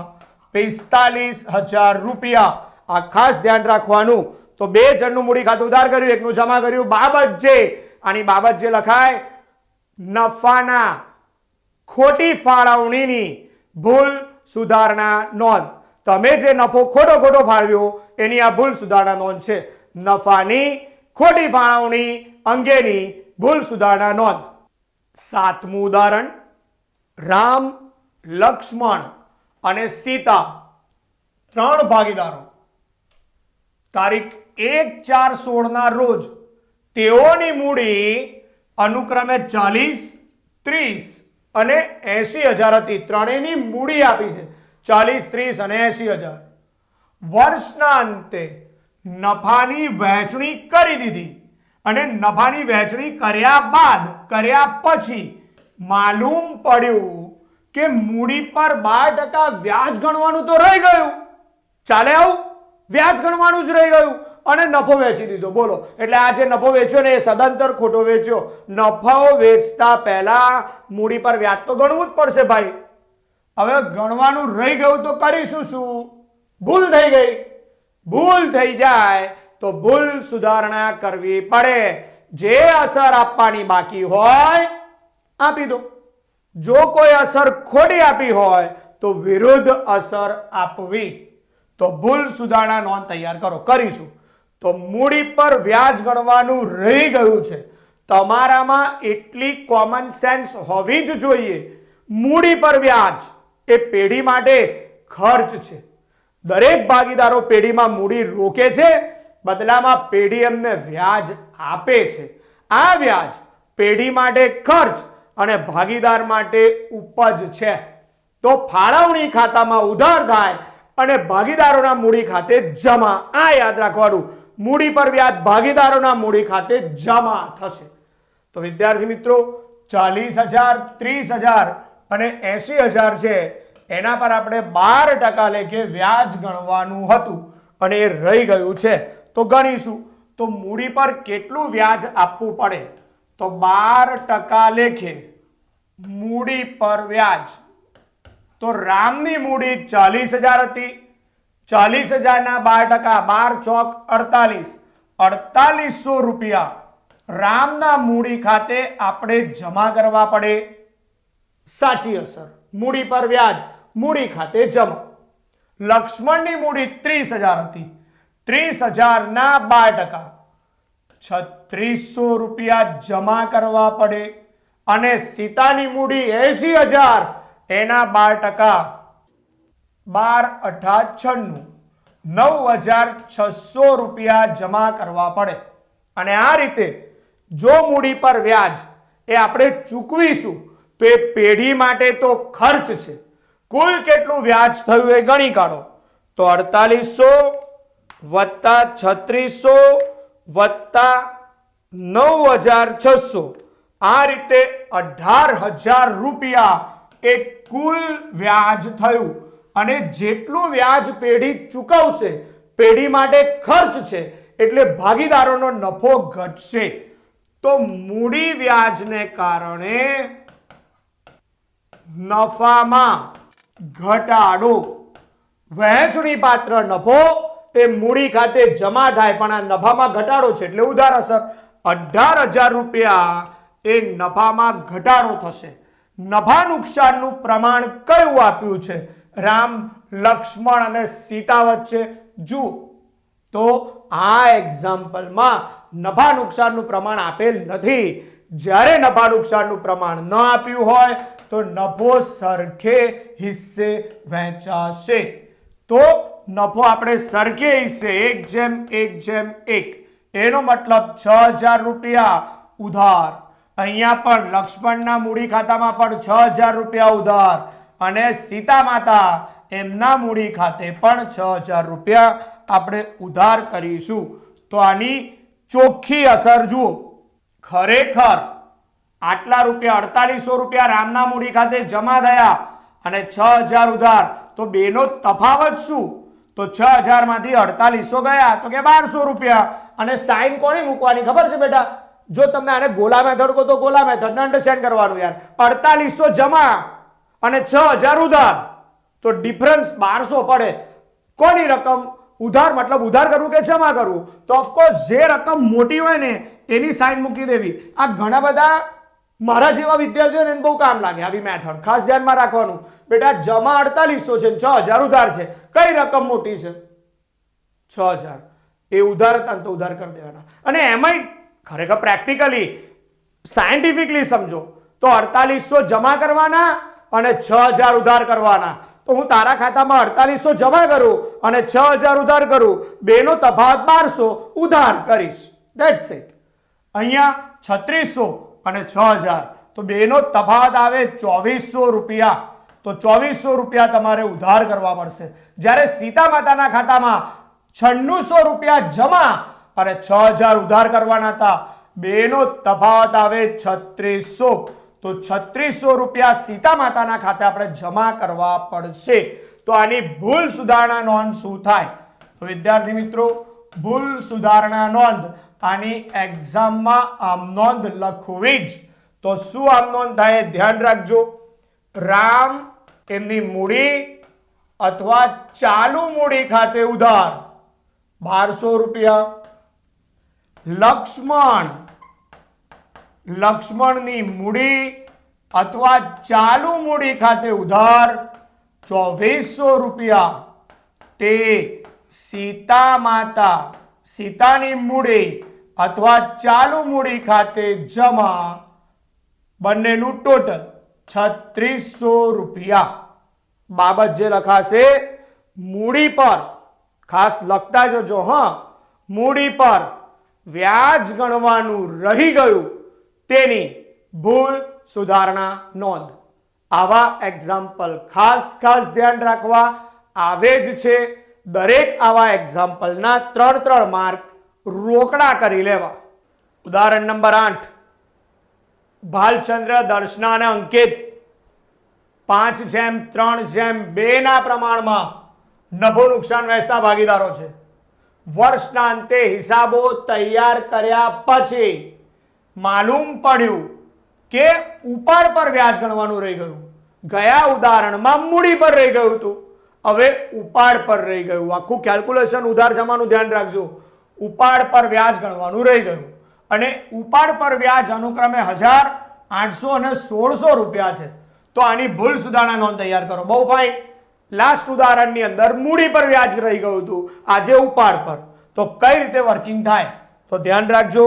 45,000 રૂપિયા. આ ખાસ ધ્યાન રાખવાનું. તો બે જણનું મૂડી ખાતું ઉધાર કર્યું, એકનું જમા કર્યું. બાબત જે આની બાબત જે લખાય નફાના ખોટી ફાળવણીની ભૂલ સુધારણા નોંધ. તમે જે નફો ખોટો ફાળવ્યો એની આ ભૂલ સુધારણા નોંધ છે. નફાની ખોટી ફાળવણી અંગેની ભૂલ સુધારણા નોંધ. 7મું ઉદાહરણ. રામ, લક્ષ્મણ અને સીતા 3 ભાગીદારો તારીખ 1/4/16 ના રોજ તેઓની મૂડી અનુક્રમે 40, 30 અને 80,000 હતી. ત્રણેયની મૂડી આપી છે 40, 30 અને 80,000. વર્ષના અંતે નફાની વહેંચણી કરી દીધી અને નફાની વહેંચણી કર્યા પછી માલુમ પડ્યું કે મૂડી પર 12% વ્યાજ ગણવાનું તો રહી ગયું. ચાલે આવું? વ્યાજ ગણવાનું જ રહી ગયું અને નફો વેચી દીધો. બોલો, એટલે આ જે નફો વેચ્યો ને એ સદંતર ખોટો વેચ્યો. નફો વેચતા પહેલા મૂડી પર વ્યાજ તો ગણવું જ પડશે ભાઈ. હવે ગણવાનું રહી ગયું તો કરીશું શું? ભૂલ થઈ ગઈ. ભૂલ થઈ જાય તો ભૂલ સુધારણા કરવી પડે. જે અસર આપવાની બાકી હોય આપી દો. જો કોઈ અસર ખોટી આપી હોય તો વિરુદ્ધ અસર આપવી. તો ભૂલ સુધારણા નોંધ તૈયાર કરો. કરીશું. તો મૂડી પર વ્યાજ ગણવાનું રહી ગયું છે. તમારામાં એટલી કોમન સેન્સ હોવી જ જોઈએ. મૂડી પર વ્યાજ એ પેઢી માટે ખર્ચ છે. દરેક ભાગીદારો પેઢીમાં મૂડી રોકે છે, બદલામાં પેઢી એમને વ્યાજ આપે છે. આ વ્યાજ પેઢી માટે ખર્ચ અને ભાગીદાર માટે ઉપજ છે. તો ફાળવણી ખાતામાં ઉધાર થાય અને ભાગીદારોના મૂડી ખાતે જમા. આ યાદ રાખવાનું. મૂડી પર વ્યાજ ભાગીદારોના મૂડી ખાતે જમા થશે. તો વિદ્યાર્થી મિત્રો 40,000, 30,000 અને 80,000 છે એના પર આપણે 12% લેખે વ્યાજ ગણવાનું હતું અને એ રહી ગયું છે. તો ગણીશું. તો મૂડી પર કેટલું વ્યાજ આપવું પડે? તો 12% લેખે મૂડી પર વ્યાજ. તો રામની મૂડી 40,000 હતી. 40,000 ના 12%, 12 ચોક 48, 4800 રૂપિયા રામના મૂડી ખાતે આપણે જમા કરવા પડે. સાચી અસર. મૂડી પર વ્યાજ, મૂડી ખાતે જમા. લક્ષ્મણની મૂડી 30,000 હતી. 30,000 ના 12%, 3600 રૂપિયા જમા કરવા પડે. અને સીતાની મૂડી 80,000, એના 12%, 12 × 98, 9,600 રૂપિયા જમા કરવા પડે. અને આ રીતે જો મૂડી પર વ્યાજ એ આપણે ચૂકવીશું તો એ પેઢી માટે તો ખર્ચ છે. કુલ કેટલું વ્યાજ થયું એ ગણી કાઢો. તો 4800 વત્તા 3600 વત્તા 9,600, આ રીતે 18,000 રૂપિયા એ કુલ વ્યાજ થયું. અને જેટલું વ્યાજ પેઢી ચૂકવશે, પેઢી માટે ખર્ચ છે, એટલે ભાગીદારોનો નફો ઘટશે. તો મૂડી વ્યાજને કારણે નફામાં ઘટાડો. વહેંચણી પાત્ર નફો એ મૂડી ખાતે જમા થાય, પણ આ નફામાં ઘટાડો છે એટલે ઉધાર અસર. 18,000 રૂપિયા એ નફામાં ઘટાડો થશે. નફા નુકસાનનું પ્રમાણ કયું આપ્યું છે રામ, લક્ષ્મણ અને સીતા વચ્ચે? જુઓ તો આ એક્ઝામ્પલમાં નફા નુકસાનનું પ્રમાણ આપેલ નથી. જ્યારે નફા નુકસાનનું પ્રમાણ ન આપ્યું હોય તો નફો સરખે હિસ્સે વહેંચાશે. તો નફો આપણે સરખે હિસ્સે 1:1:1, એનો મતલબ 6,000 રૂપિયા ઉધાર. અહીંયા પણ લક્ષ્મણના મૂડી ખાતામાં પણ 6,000 રૂપિયા ઉધાર, અને સીતા માતા એમના મૂડી ખાતે પણ 6,000 રૂપિયા આપણે ઉધાર કરીશું. તો આની ચોખ્ખી અસર જુઓ. ખરેખર આટલા રૂપિયા 4800 રૂપિયા રામના મૂડી ખાતે જમા થયા અને 6,000 ઉધાર. તો બેનો તફાવત શું? તો 6,000 માંથી 4800 ગયા તો કે 1200 રૂપિયા. અને સાઈન કોની મૂકવાની ખબર છે બેટા? જો તમે આને ગોલા મેથડ કહો તો ગોલા મેથડ અન્ડરસ્ટેન્ડ કરવાનું યાર. 4800 જમા અને 6,000 ઉધાર, તો ડિફરન્સ 1200 પડે. કોની રકમ? ઉધાર. મતલબ ઉધાર કરવું કે જમા કરવું? તો ઓફકોર્સ જે રકમ મોટી હોય ને એની સાઈન મૂકી દેવી. આ ઘણા બધા મારા જેવા વિદ્યાર્થીઓને એને બહુ કામ લાગે આવી મેથડ. ખાસ ધ્યાનમાં રાખવાનું બેટા, જમા 4800 છે, 6,000 ઉધાર છે. કઈ રકમ મોટી છે? 6,000. એ ઉધાર હતા તો ઉધાર કરી દેવાના. અને એમાંય ખરેખર પ્રેક્ટિકલી સાયન્ટિફિકલી સમજો તો 4800 જમા કરવાના અને 6,000 ઉધાર કરવાના. તો હું તારા ખાતામાં 4800 જમા કરું અને 6,000 ઉધાર કરું, બેનો તફાવત 1200 ઉધાર કરીશ. That's it. અહીંયા 3600 અને 6,000, તો બેનો તફાવત આવે 2400 રૂપિયા. તો 2400 રૂપિયા તમારે ઉધાર કરવા પડશે. જ્યારે સીતા માતાના ખાતામાં 9600 રૂપિયા જમા અને 6,000 ઉધાર કરવાના હતા, બેનો તફાવત આવે 3600. તો 3600 રૂપિયા સીતા માતાના ખાતે આપણે જમા કરવા પડશે. તો આની ભૂલ સુધારણા નોંધ શું થાય? તો વિદ્યાર્થી મિત્રો, ભૂલ સુધારણા નોંધ આની એક્ઝામમાં આમ નોંધ લખવી જ. તો શું આમ નોંધ થાય ધ્યાન રાખજો. રામ એમની મૂડી અથવા ચાલુ મૂડી ખાતે ઉધાર 1200 રૂપિયા. લક્ષ્મણની મૂડી અથવા ચાલુ મૂડી ખાતે ઉધાર 2400 રૂપિયા. તે સીતાની મૂડી અથવા ચાલુ મૂડી ખાતે જમા, બંનેનું ટોટલ 3600 રૂપિયા. બાબત જે લખાશે મૂડી પર ખાસ લખતા જજો. મૂડી પર વ્યાજ ગણવાનું રહી ગયું તેની ભૂલ સુધારણા નોંધ. આવા એક્ઝામ્પલ ખાસ ધ્યાન રાખવા આવે જ છે. દરેક આવા એક્ઝામ્પલના 3 માર્ક રોકડા કરી લેવા. ઉદાહરણ નંબર 8, ભાલચંદ્ર, દર્શના અને અંકિત 5:3:2 ના પ્રમાણમાં નફો નુકસાન વહેંચતા ભાગીદારો છે. વર્ષના અંતે હિસાબો તૈયાર કર્યા પછી માલુમ પડ્યું કે ઉપાડ પર વ્યાજ ગણવાનું રહી ગયું. ગયા ઉદાહરણમાં મૂડી પર રહી ગયું હતું, હવે ઉપાડ પર રહી ગયું. આખું કેલ્ક્યુલેશન ઉધાર જમાનું ધ્યાન રાખજો. ઉપાડ પર વ્યાજ ગણવાનું રહી ગયું અને ઉપાડ પર વ્યાજ અનુક્રમે 1000, 800 અને 1600 રૂપિયા છે. તો આની ભૂલ સુધારણા નોંધ તૈયાર કરો. બહુ ફાઇન. લાસ્ટ ઉદાહરણની અંદર મૂડી પર વ્યાજ રહી ગયું હતું, આજે ઉપાડ પર. તો કઈ રીતે વર્કિંગ થાય તો ધ્યાન રાખજો.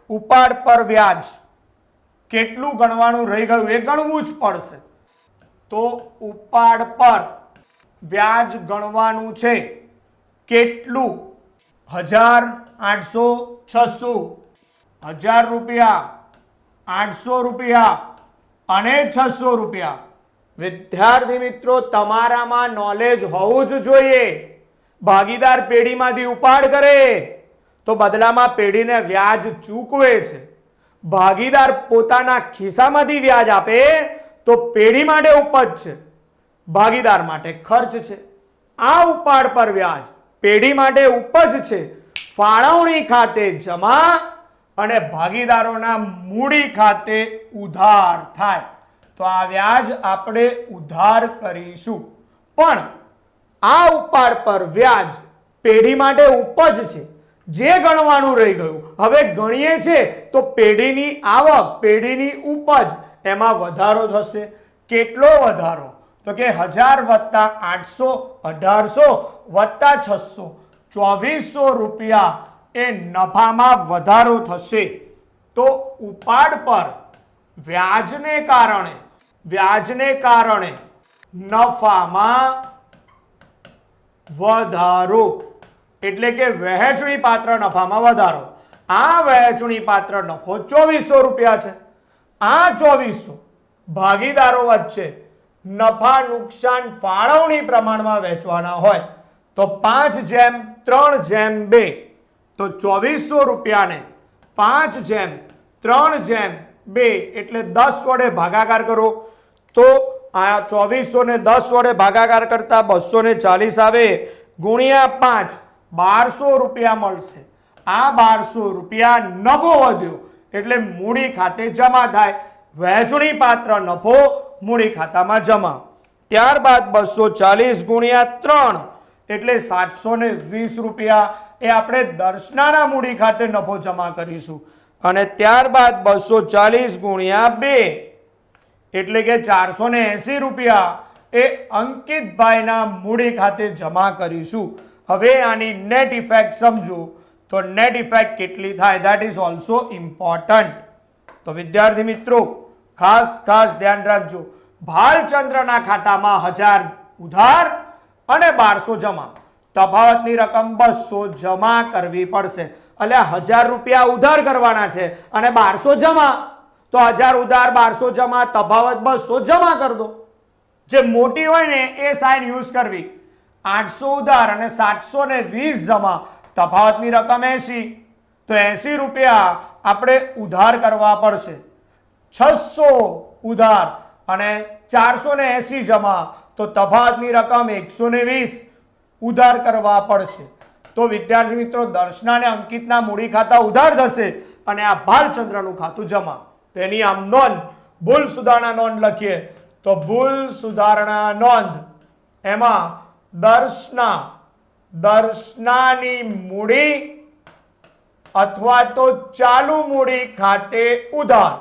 ઉપાડ પર વ્યાજ કેટલું ગણવાનું રહી ગયું એ ગણવું જ પડશે. તો ઉપાડ પર વ્યાજ ગણવાનું છે કેટલું? 1000, 800, 600. 1000 રૂપિયા, 800 રૂપિયા અને 600 રૂપિયા. વિદ્યાર્થી મિત્રો, તમારામાં નોલેજ હોવું જ જોઈએ. ભાગીદાર પેઢીમાંથી ઉપાડ કરે તો બદલામાં પેઢીને વ્યાજ ચૂકવે છે. ભાગીદાર પોતાના ખિસ્સામાંથી વ્યાજ આપે તો પેઢી માટે ઉપજ છે, ભાગીદાર માટે ખર્ચ છે. આ ઉપાડ પર વ્યાજ પેઢી માટે ઉપજ છે, ફાળવણી ખાતે જમા અને ભાગીદારોના મૂડી ખાતે ઉધાર થાય. તો આ વ્યાજ આપણે ઉધાર કરીશું. પણ આ ઉપાડ પર વ્યાજ પેઢી માટે ઉપજ છે, જે ગણવાનું રહી ગયું. હવે ગણીએ છે તો પેઢીની આવક, પેઢીની ઉપજ એમાં વધારો થશે. કેટલો વધારો? તો કે 1000 વત્તા 800, 1800 વત્તા 600, 2400 રૂપિયા એ નફામાં વધારો થશે. તો ઉપાડ પર વ્યાજને કારણે નફામાં વધારો, એટલે કે વહેંચણી પાત્ર નફામાં વધારો. આ વહેંચણી પાત્ર નફો 2400 રૂપિયા છે. આ 2400 ભાગીદારો વચ્ચે નફા નુકસાન ફાળવણી પ્રમાણમાં વહેંચવાના હોય તો 5:3:2. તો 2400 રૂપિયાને 5:3:2 એટલે 10 વડે ભાગાકાર કરો તો આ 2400 ને 10 વડે ભાગાકાર કરતા 240 આવે, ગુણ્યા 5, 1200 રૂપિયા મળશે. આ 1200 રૂપિયા નફો વધ્યો એટલે મૂડી ખાતે જમા થાય. વહેંચણી પાત્ર નફો મૂડી ખાતામાં જમા. ત્યારબાદ 240 ગુણ્યા 3 એટલે 720 રૂપિયા એ આપણે દર્શનાના મૂડી ખાતે નફો જમા કરીશું. અને ત્યારબાદ 240 ગુણ્યા 2 એટલે કે 480 રૂપિયા એ અંકિતભાઈના મૂડી ખાતે જમા કરીશું. હવે આની નેટ ઇફેક્ટ સમજો તો નેટ ઇફેક્ટ કેટલી થાય, ધેટ ઇઝ ઓલ્સો ઇમ્પોર્ટન્ટ. તો વિદ્યાર્થી મિત્રો, ખાસ ધ્યાન રાખજો. ભાલચંદ્રના ખાતામાં 1000 ઉધાર અને 1200 જમા. તફાવતની રકમ 200 જમા કરવી પડશે. એટલે 1000 રૂપિયા ઉધાર કરવાના છે અને 1200 જમા. તો 1000 ઉધાર, 1200 જમા, તફાવત 200 જમા કરી દો. જે મોટી હોય ને એ સાઇન યુઝ કરવી. 800 ઉધાર અને 720 જમા, તફાવતની રકમ 80. તો 80 રૂપિયા આપણે ઉધાર કરવા પડશે. 600 ઉધાર અને 480 જમા, તો તફાવતની રકમ 120 ઉધાર કરવા પડશે. તો વિદ્યાર્થી મિત્રો, દર્શના અને અંકિતના મૂડી ખાતા ઉધાર થશે અને આ ભાલચંદ્રનું ખાતું જમા. તેની આમ નોંધ, ભૂલ સુધારણા નોંધ લખીએ તો ભૂલ સુધારણા નોંધ એમાં દર્શનાની મૂડી અથવા તો ચાલુ મૂડી ખાતે ઉધાર.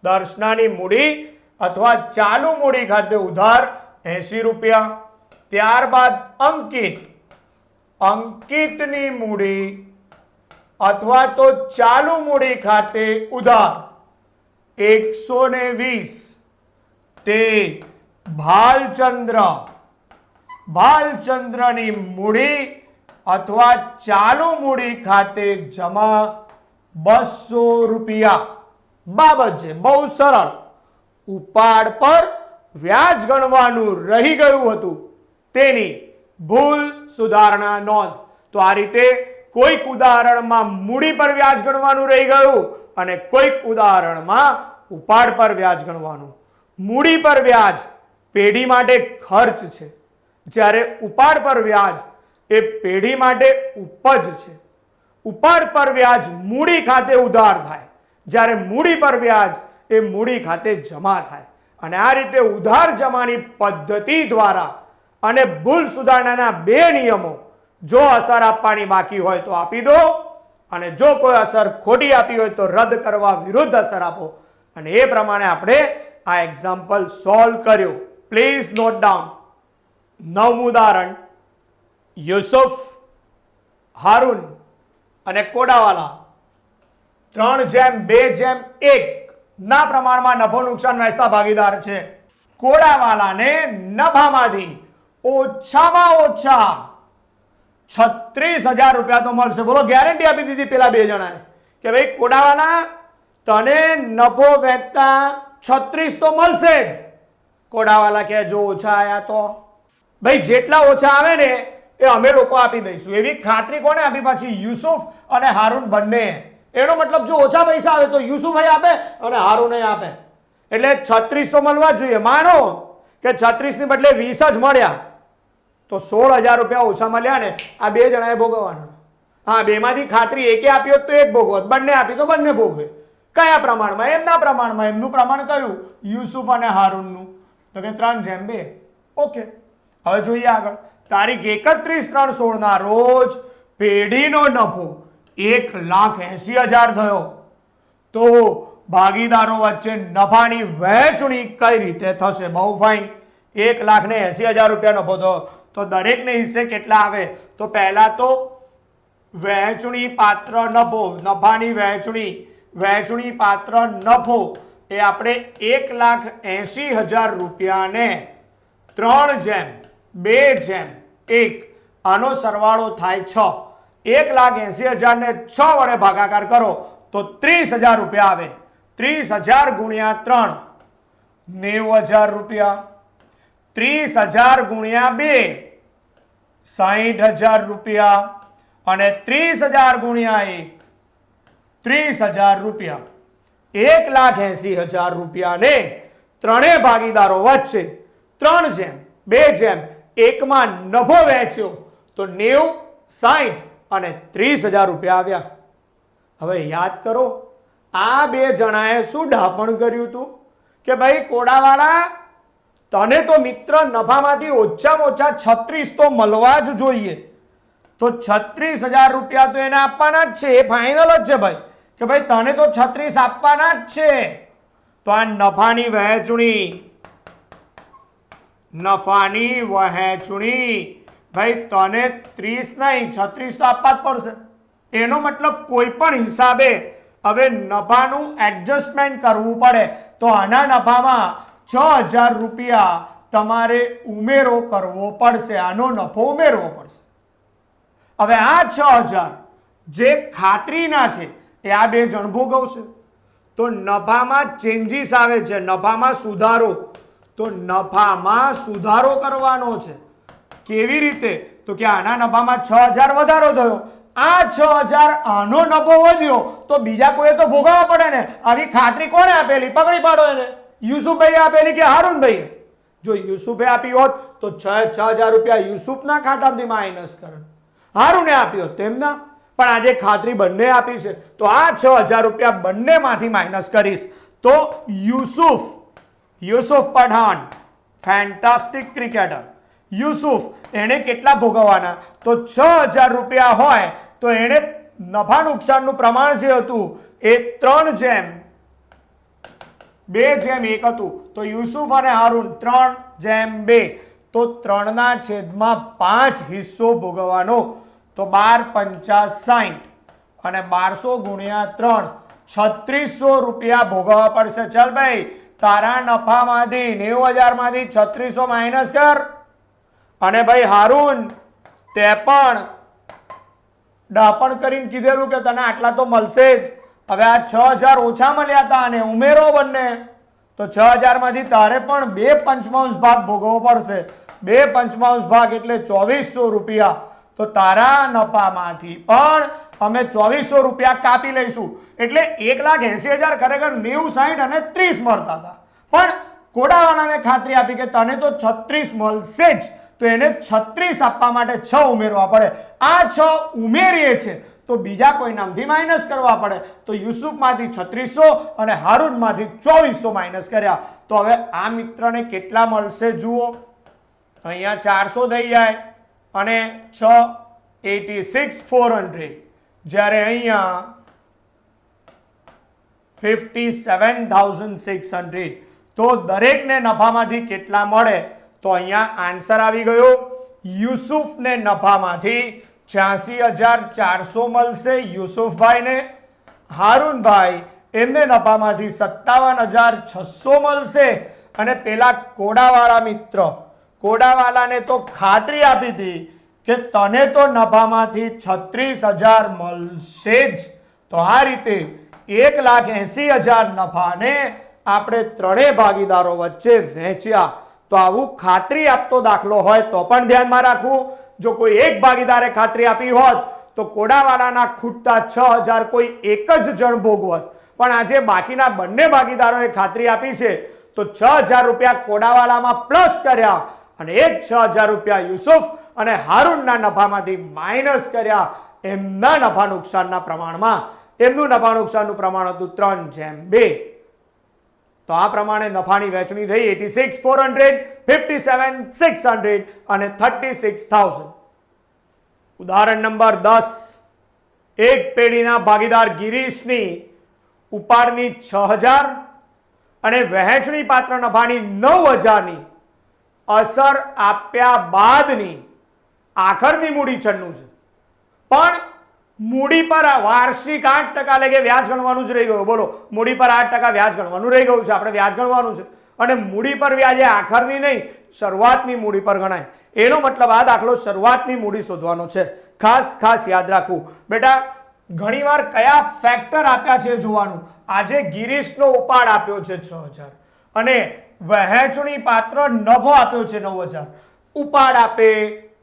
દર્શનાની મૂડી અથવા ચાલુ મૂડી ખાતે ઉધાર 80 રૂપિયા. ત્યારબાદ અંકિતની મૂડી અથવા તો ચાલુ મૂડી ખાતે ઉધાર 120. તે ભાલચંદ્રની મૂડી અથવા ચાલુ મૂડી ખાતે જમા 200 રૂપિયા. બાબત છે બહુ સરળ. ઉપાડ પર વ્યાજ ગણવાનું રહી ગયું હતું તેની ભૂલ સુધારણા નોંધ. તો આ રીતે કોઈક ઉદાહરણમાં મૂડી પર વ્યાજ ગણવાનું રહી ગયું અને કોઈક ઉદાહરણમાં ઉપાડ પર વ્યાજ ગણવાનું. મૂડી પર વ્યાજ પેઢી માટે ખર્ચ છે, જ્યારે ઉપાડ પર વ્યાજ એ પેઢી માટે ઉપજ છે. ઉપાડ પર વ્યાજ મૂડી ખાતે ઉધાર થાય, જ્યારે મૂડી પર વ્યાજ એ મૂડી ખાતે જમા થાય. અને આ રીતે ઉધાર જમાની પદ્ધતિ દ્વારા અને ભૂલ સુધારણાના 2 નિયમો, જો અસર આપવાની બાકી હોય તો આપી દો અને જો કોઈ અસર ખોટી આપી હોય તો રદ કરવા વિરુદ્ધ અસર આપો. અને એ પ્રમાણે આપણે આ એક્ઝામ્પલ સોલ્વ કર્યું. Please note down. 9મું ઉદાહરણ, યુસુફ, હારૂન અને કોડાવાલા 3:2:1 ના પ્રમાણમાં નફો નુકસાન વહેંચતા ભાગીદાર છે. કોડાવાલાને નફામાંથી ઓછામાં ઓછા 36,000 રૂપિયા તો મળશે. બોલો, ગેરંટી આપી દીધી પેલા 2 જણાએ કે ભાઈ કોડાવાલા તને નફો વહેંચતા 36 તો મળશે જ. કોડાવાલા કે જો ઓછા આયા તો ભાઈ જેટલા ઓછા આવે ને એ અમે લોકો આપી દઈશું. એવી ખાતરી કોને આપી પાછી? યુસુફ અને હારૂન બંને. એનો મતલબ જો ઓછા પૈસા આવે તો યુસુફ આપે અને હારૂન આપે, એટલે 36 તો મળવા જ જોઈએ. માનો કે 36 ની બદલે 20 જ મળ્યા તો 16,000 રૂપિયા ઓછા મળ્યા ને, આ 2 જણાએ ભોગવવાના. હા, 2 માંથી ખાતરી એકે આપી હોત તો એક ભોગવત, બંને આપી તો બંને ભોગવે. કયા પ્રમાણમાં? એમના પ્રમાણમાં. એમનું પ્રમાણ કયું? યુસુફ અને હારૂનનું. તો કે 3:2. ઓકે, હવે જોઈએ આગળ. તારીખ 31/3/16 ના રોજ પેઢીનો નફો 1,80,000 થયો. તો ભાગીદારો વચ્ચે નફાની વહેંચણી કઈ રીતે થશે? બહુ ફાઇન. 1,80,000 રૂપિયા નફો થયો તો દરેકને હિસ્સે કેટલા આવે? તો પહેલા તો વહેંચણી પાત્ર નફો, નફાની વહેંચણી પાત્ર નફો એ આપણે 1,80,000 રૂપિયાને 3:2:1 આનો સરવાળો થાય 6. 1,80,000 ને 6 વડે ભાગાકાર કરો તો 30,000 રૂપિયા આવે. 30,000 ગુણ્યા 3 90,000 રૂપિયા. 30,000 ગુણ્યા 2 60,000 રૂપિયા અને 30,000 ગુણ્યા 1 30,000 રૂપિયા. 1,80,000 રૂપિયાને ત્રણેય ભાગીદારો વચ્ચે 3:2:1 માં નફો વહેંચ્યો તો 90, 60 અને 30,000 રૂપિયા આવ્યા. હવે યાદ કરો, આ 2 જણાએ શું ડાપણ કર્યું હતું કે ભાઈ કોડાવાળા તને તો મિત્ર નફામાંથી ઓછામાં ઓછા 36 તો મળવા જ જોઈએ. તો 36,000 રૂપિયા તો એને આપવાના જ છે. એ ફાઇનલ જ છે ભાઈ કે ભાઈ તને તો 36 આપવાના જ છે. તો આ નફાની વહેંચણી ભાઈ તને 30 નહીં 36 તો આપવા જ પડશે. એનો મતલબ કોઈ પણ હિસાબે હવે નફાનું એડજસ્ટમેન્ટ કરવું પડે તો આના નફામાં 6,000 રૂપિયા તમારે ઉમેરો કરવો પડશે. આનો નફો ઉમેરવો પડશે. હવે આ 6,000 જે ખાતરીના છે એ આ 2 જણ ભોગવશે. તો નફામાં ચેન્જીસ આવે છે, નફામાં સુધારો. તો નફામાં સુધારો કરવાનો છે. કેવી રીતે? તો કે આના નફામાં 6,000 વધારો થયો, આ 6,000 આનો નફો વધ્યો તો બીજા કોઈએ તો ભોગવવા પડે ને. આવી ખાતરી કોણે આપેલી? પકડી પાડો એને. યુસુફભાઈ આપેલી કે હારૂનભાઈ? જો યુસુફે આપી હોત તો 6,000 રૂપિયા યુસુફના ખાતામાંથી માઇનસ કરે, હારૂને આપી હોત તેમના. પણ આજે ખાતરી બંને આપી છે તો આ 6,000 રૂપિયા બંનેમાંથી માઇનસ કરીશ તો યુસુફ પઠાણ, ફેન્ટાસ્ટિક ક્રિકેટર, યુસુફ એને કેટલા ભોગવવાના? તો 6,000 રૂપિયા હોય તો એને નફા નુકસાનનું પ્રમાણ જે હતું એ 3:2:1 હતું. તો યુસુફ અને હારૂન 3:2 તો 3/5 હિસ્સો ભોગવવાનો. તો 12×5 = 60 અને 1200 ગુણ્યા 3 3600 રૂપિયા ભોગવવા પડશે. ચાલ ભાઈ, તારા નફામાંથી 90,000 માંથી 3600 માઇનસ કર. અને ભાઈ હારૂન, તે પણ ડાપણ કરીને કીધેલું કે તને આટલા તો મળશે જ. હવે આ 6,000 ઓછા મળ્યા હતા અને ઉમેરો બંને તો 6,000 માંથી તારે પણ 2/5 ભાગ ભોગવવો પડશે. 2/5 ભાગ એટલે 2400 રૂપિયા. તો તારા નફામાંથી પણ અમે 2400 રૂપિયા કાપી લઈશું. એટલે 1,80,000 ખરેખર 90, 60 અને 30 મળતા હતા. પણ કોડાવાળાને ખાતરી આપી કે તને તો 36 મળશે જ, તો એને 36 આપવા માટે 6 ઉમેરવા પડે. આ 6 ઉમેરીએ છે તો બીજા કોઈ નામથી માઇનસ કરવા પડે. તો યુસુફમાંથી 3600 અને હારૂનમાંથી 2400 માઇનસ કર્યા. તો હવે આ મિત્રને કેટલા મળશે જુઓ. અહીંયા 400 થઈ જાય અને 6 86,400, જ્યારે અહીંયા 57,600. તો દરેકને નફામાંથી કેટલા મળે? તો અહીંયા આન્સર આવી ગયો. યુસુફને નફામાંથી 86,400 મળશે યુસુફભાઈને. હારૂનભાઈ એમને નફામાંથી 57,600 મળશે. અને પેલા કોડાવાળા મિત્ર, કોડાવાલાને તો ખાતરી આપી હતી કે તને તો નફામાંથી 36,000 મળશે જ. તો આ રીતે 1,80,000 નફાને આપણે ત્રણેય ભાગીદારો વચ્ચે વહેંચ્યા. તો આવું ખાતરી આપતો દાખલો હોય તો પણ ધ્યાનમાં રાખવું. જો કોઈ એક ભાગીદારે ખાતરી આપી હોત તો કોડાવાળાના ખૂટતા 6,000 કોઈ એક જ જણ ભોગવત. પણ આજે બાકીના બંને ભાગીદારોએ ખાતરી આપી છે તો 6,000 રૂપિયા કોડાવાળામાં પ્લસ કર્યા અને 6,000 રૂપિયા યુસુફ અને હારૂનના નફામાંથી માઇનસ કર્યા એમના નફા નુકસાનના પ્રમાણમાં. એમનું નફા નુકસાનનું પ્રમાણ હતું 3:2. તો આ પ્રમાણે નફાની વહેંચણી થઈ 86,400, 57,600 અને 36,000. ઉદાહરણ નંબર 10. એક પેઢીના ભાગીદાર ગિરીશની ઉપાડની 6,000 અને વહેંચણી પાત્ર નફાની 9,000ની અસર આપ્યા બાદની આખરની મૂડી 96 છે. પણ મૂડી પર વાર્ષિક 8% લેખે વ્યાજ ગણવાનું જ રહી ગયું. બોલો, મૂડી પર 8% વ્યાજ ગણવાનું રહી ગયું છે. આપણે વ્યાજ ગણવાનું છે અને મૂડી પર વ્યાજ એ આખરની નહીં, શરૂઆતની મૂડી પર ગણાય. એનો મતલબ આ દાખલો શરૂઆતની મૂડી શોધવાનો છે. ખાસ યાદ રાખવું. બેટા, ઘણીવાર કયા ફેક્ટર આપ્યા છે જોવાનું. આજે ગિરીશનો ઉપાડ આપ્યો છે 6,000 અને વહેંચણી પાત્ર નફો આપ્યો છે 9,000. ઉપાડ આપે,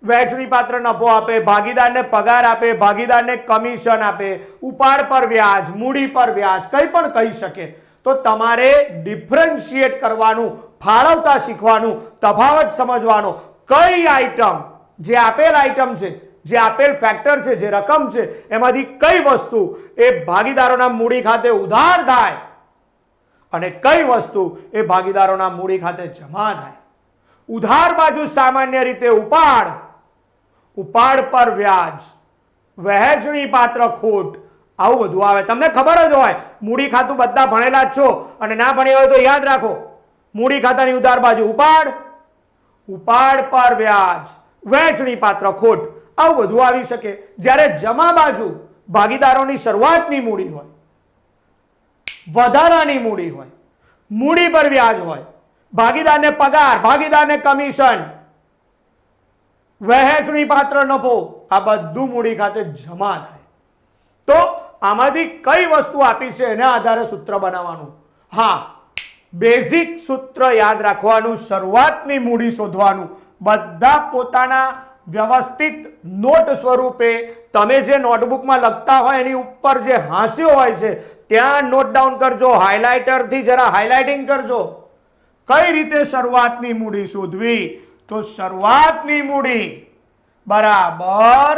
વહેંચણી પાત્ર નફો આપે, ભાગીદારને પગાર આપે, ભાગીદારને કમિશન આપે, ઉપાડ પર વ્યાજ, મૂડી પર વ્યાજ, કંઈ પણ કહી શકે. તો તમારે ડિફરન્શિએટ કરવાનું, ફાળવતા શીખવાનું, તફાવત સમજવાનો. કઈ આઈટમ, જે આપેલ આઈટમ છે, જે આપેલ ફેક્ટર છે, જે રકમ છે, એમાંથી કઈ વસ્તુ એ ભાગીદારોના મૂડી ખાતે ઉધાર થાય અને કઈ વસ્તુ એ ભાગીદારોના મૂડી ખાતે જમા થાય. ઉધાર બાજુ સામાન્ય રીતે ઉપાડ, ઉપાડ પર વ્યાજ, વહેંચણી પાત્ર ખોટ, આવું બધું આવે. તમને ખબર જ હોય, મૂડી ખાતું બધા ભણેલા જ છો અને ના ભણ્યા હોય તો યાદ રાખો. મૂડી ખાતાની ઉધાર બાજુ ઉપાડ, ઉપાડ પર વ્યાજ, વહેંચણી પાત્ર ખોટ, આવું બધું આવી શકે. જ્યારે જમા બાજુ ભાગીદારોની શરૂઆતની મૂડી હોય, વધારાની મૂડી હોય, મૂડી પર વ્યાજ હોય, ભાગીદારને પગાર, ભાગીદારને કમિશન, વહેંચણી પાત્ર નફો, આ બધું મૂડી ખાતે જમા થાય. તો આમાંથી કઈ વસ્તુ આપી છે એના આધારે સૂત્ર બનાવવાનું. હા, બેઝિક સૂત્ર યાદ રાખવાનું, શરૂઆતની મૂડી શોધવાનું. બધા પોતાના વ્યવસ્થિત નોટ સ્વરૂપે તમે જે નોટબુકમાં લખતા હોય એની ઉપર જે હાંસ્યો હોય છે ત્યાં નોટ ડાઉન કરજો. હાઇલાઇટરથી જરા હાઇલાઇટિંગ કરજો. કઈ રીતે શરૂઆતની મૂડી શોધવી? તો શરૂઆતની મૂડી બરાબર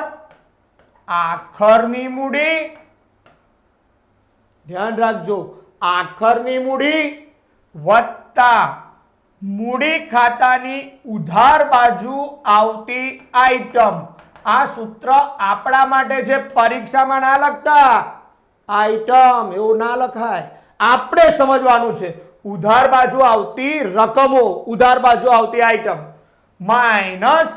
આખરની મૂડી. ધ્યાન રાખજો, આખરની મૂડી વત્તા મૂડી ખાતાની ઉધાર બાજુ આવતી આઈટમ. આ સૂત્ર આપણા માટે છે, પરીક્ષામાં ના લખતા. આઈટમ એવું ના લખાય, આપણે સમજવાનું છે. ઉધાર બાજુ આવતી રકમો, ઉધાર બાજુ આવતી આઈટમ માઇનસ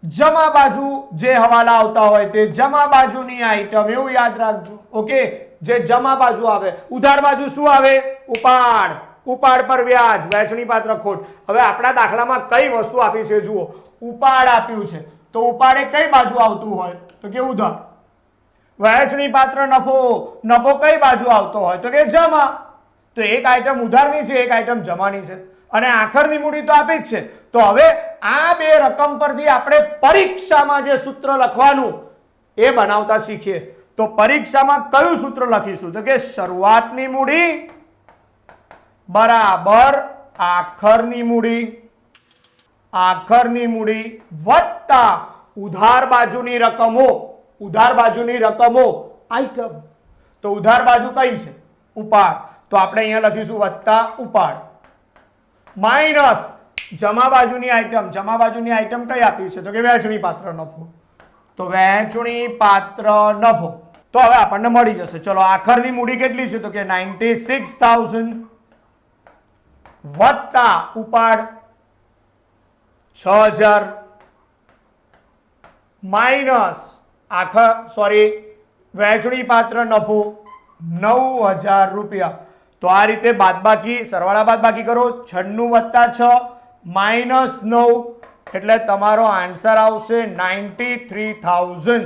જમા બાજુ જે હવાલા આવતા હોય તે જમા બાજુની આઈટમ. એવું યાદ રાખજો. ઓકે, જે જમા બાજુ આવે, ઉધાર બાજુ શું આવે? ઉપાડ, ઉપાડ પર વ્યાજ, વહેંચણી પાત્ર ખોટ. હવે આપણા દાખલામાં કઈ વસ્તુ આપી છે જુઓ. ઉપાડ આપ્યું છે તો ઉપાડે કઈ બાજુ આવતું હોય? તો કે ઉધાર. વહેંચણી પાત્ર નફો, નફો કઈ બાજુ આવતો હોય? તો કે જમા. તો એક આઈટમ ઉધારની છે, એક આઈટમ જમાની છે અને આખરની મૂડી તો આપી જ છે. તો હવે આ બે રકમ પરથી આપણે પરીક્ષામાં જે સૂત્ર લખવાનું એ બનાવતા શીખીએ. તો પરીક્ષામાં કયું સૂત્ર લખીશું? તો કે શરૂઆતની મૂડી બરાબર આખરની મૂડી, આખરની મૂડી વત્તા ઉધાર બાજુની રકમો. ઉધાર બાજુની રકમો આઈટમ. તો ઉધાર બાજુ કઈ છે? ઉપાડ. તો આપણે અહીંયા લખીશું વત્તા ઉપાડ માઇનસ જમા બાજુની આઈટમ. જમા બાજુની આઈટમ કઈ આપી છે? તો કે વહેંચણી પાત્ર નફો. તો વહેંચણી પાત્ર નફો. તો હવે આપણને મળી જશે. ચલો આખરની મૂડી કેટલી છે? તો કે 96,000 વત્તા ઉપાડ 6,000 માઇનસ વહેંચણી પાત્ર નફો 9,000 રૂપિયા. તો આ રીતે બાદબાકી સરવાળા બાદબાકી કરો. 96 વત્તા 6 માઇનસ 9 એટલે તમારો આન્સર આવશે 93,000.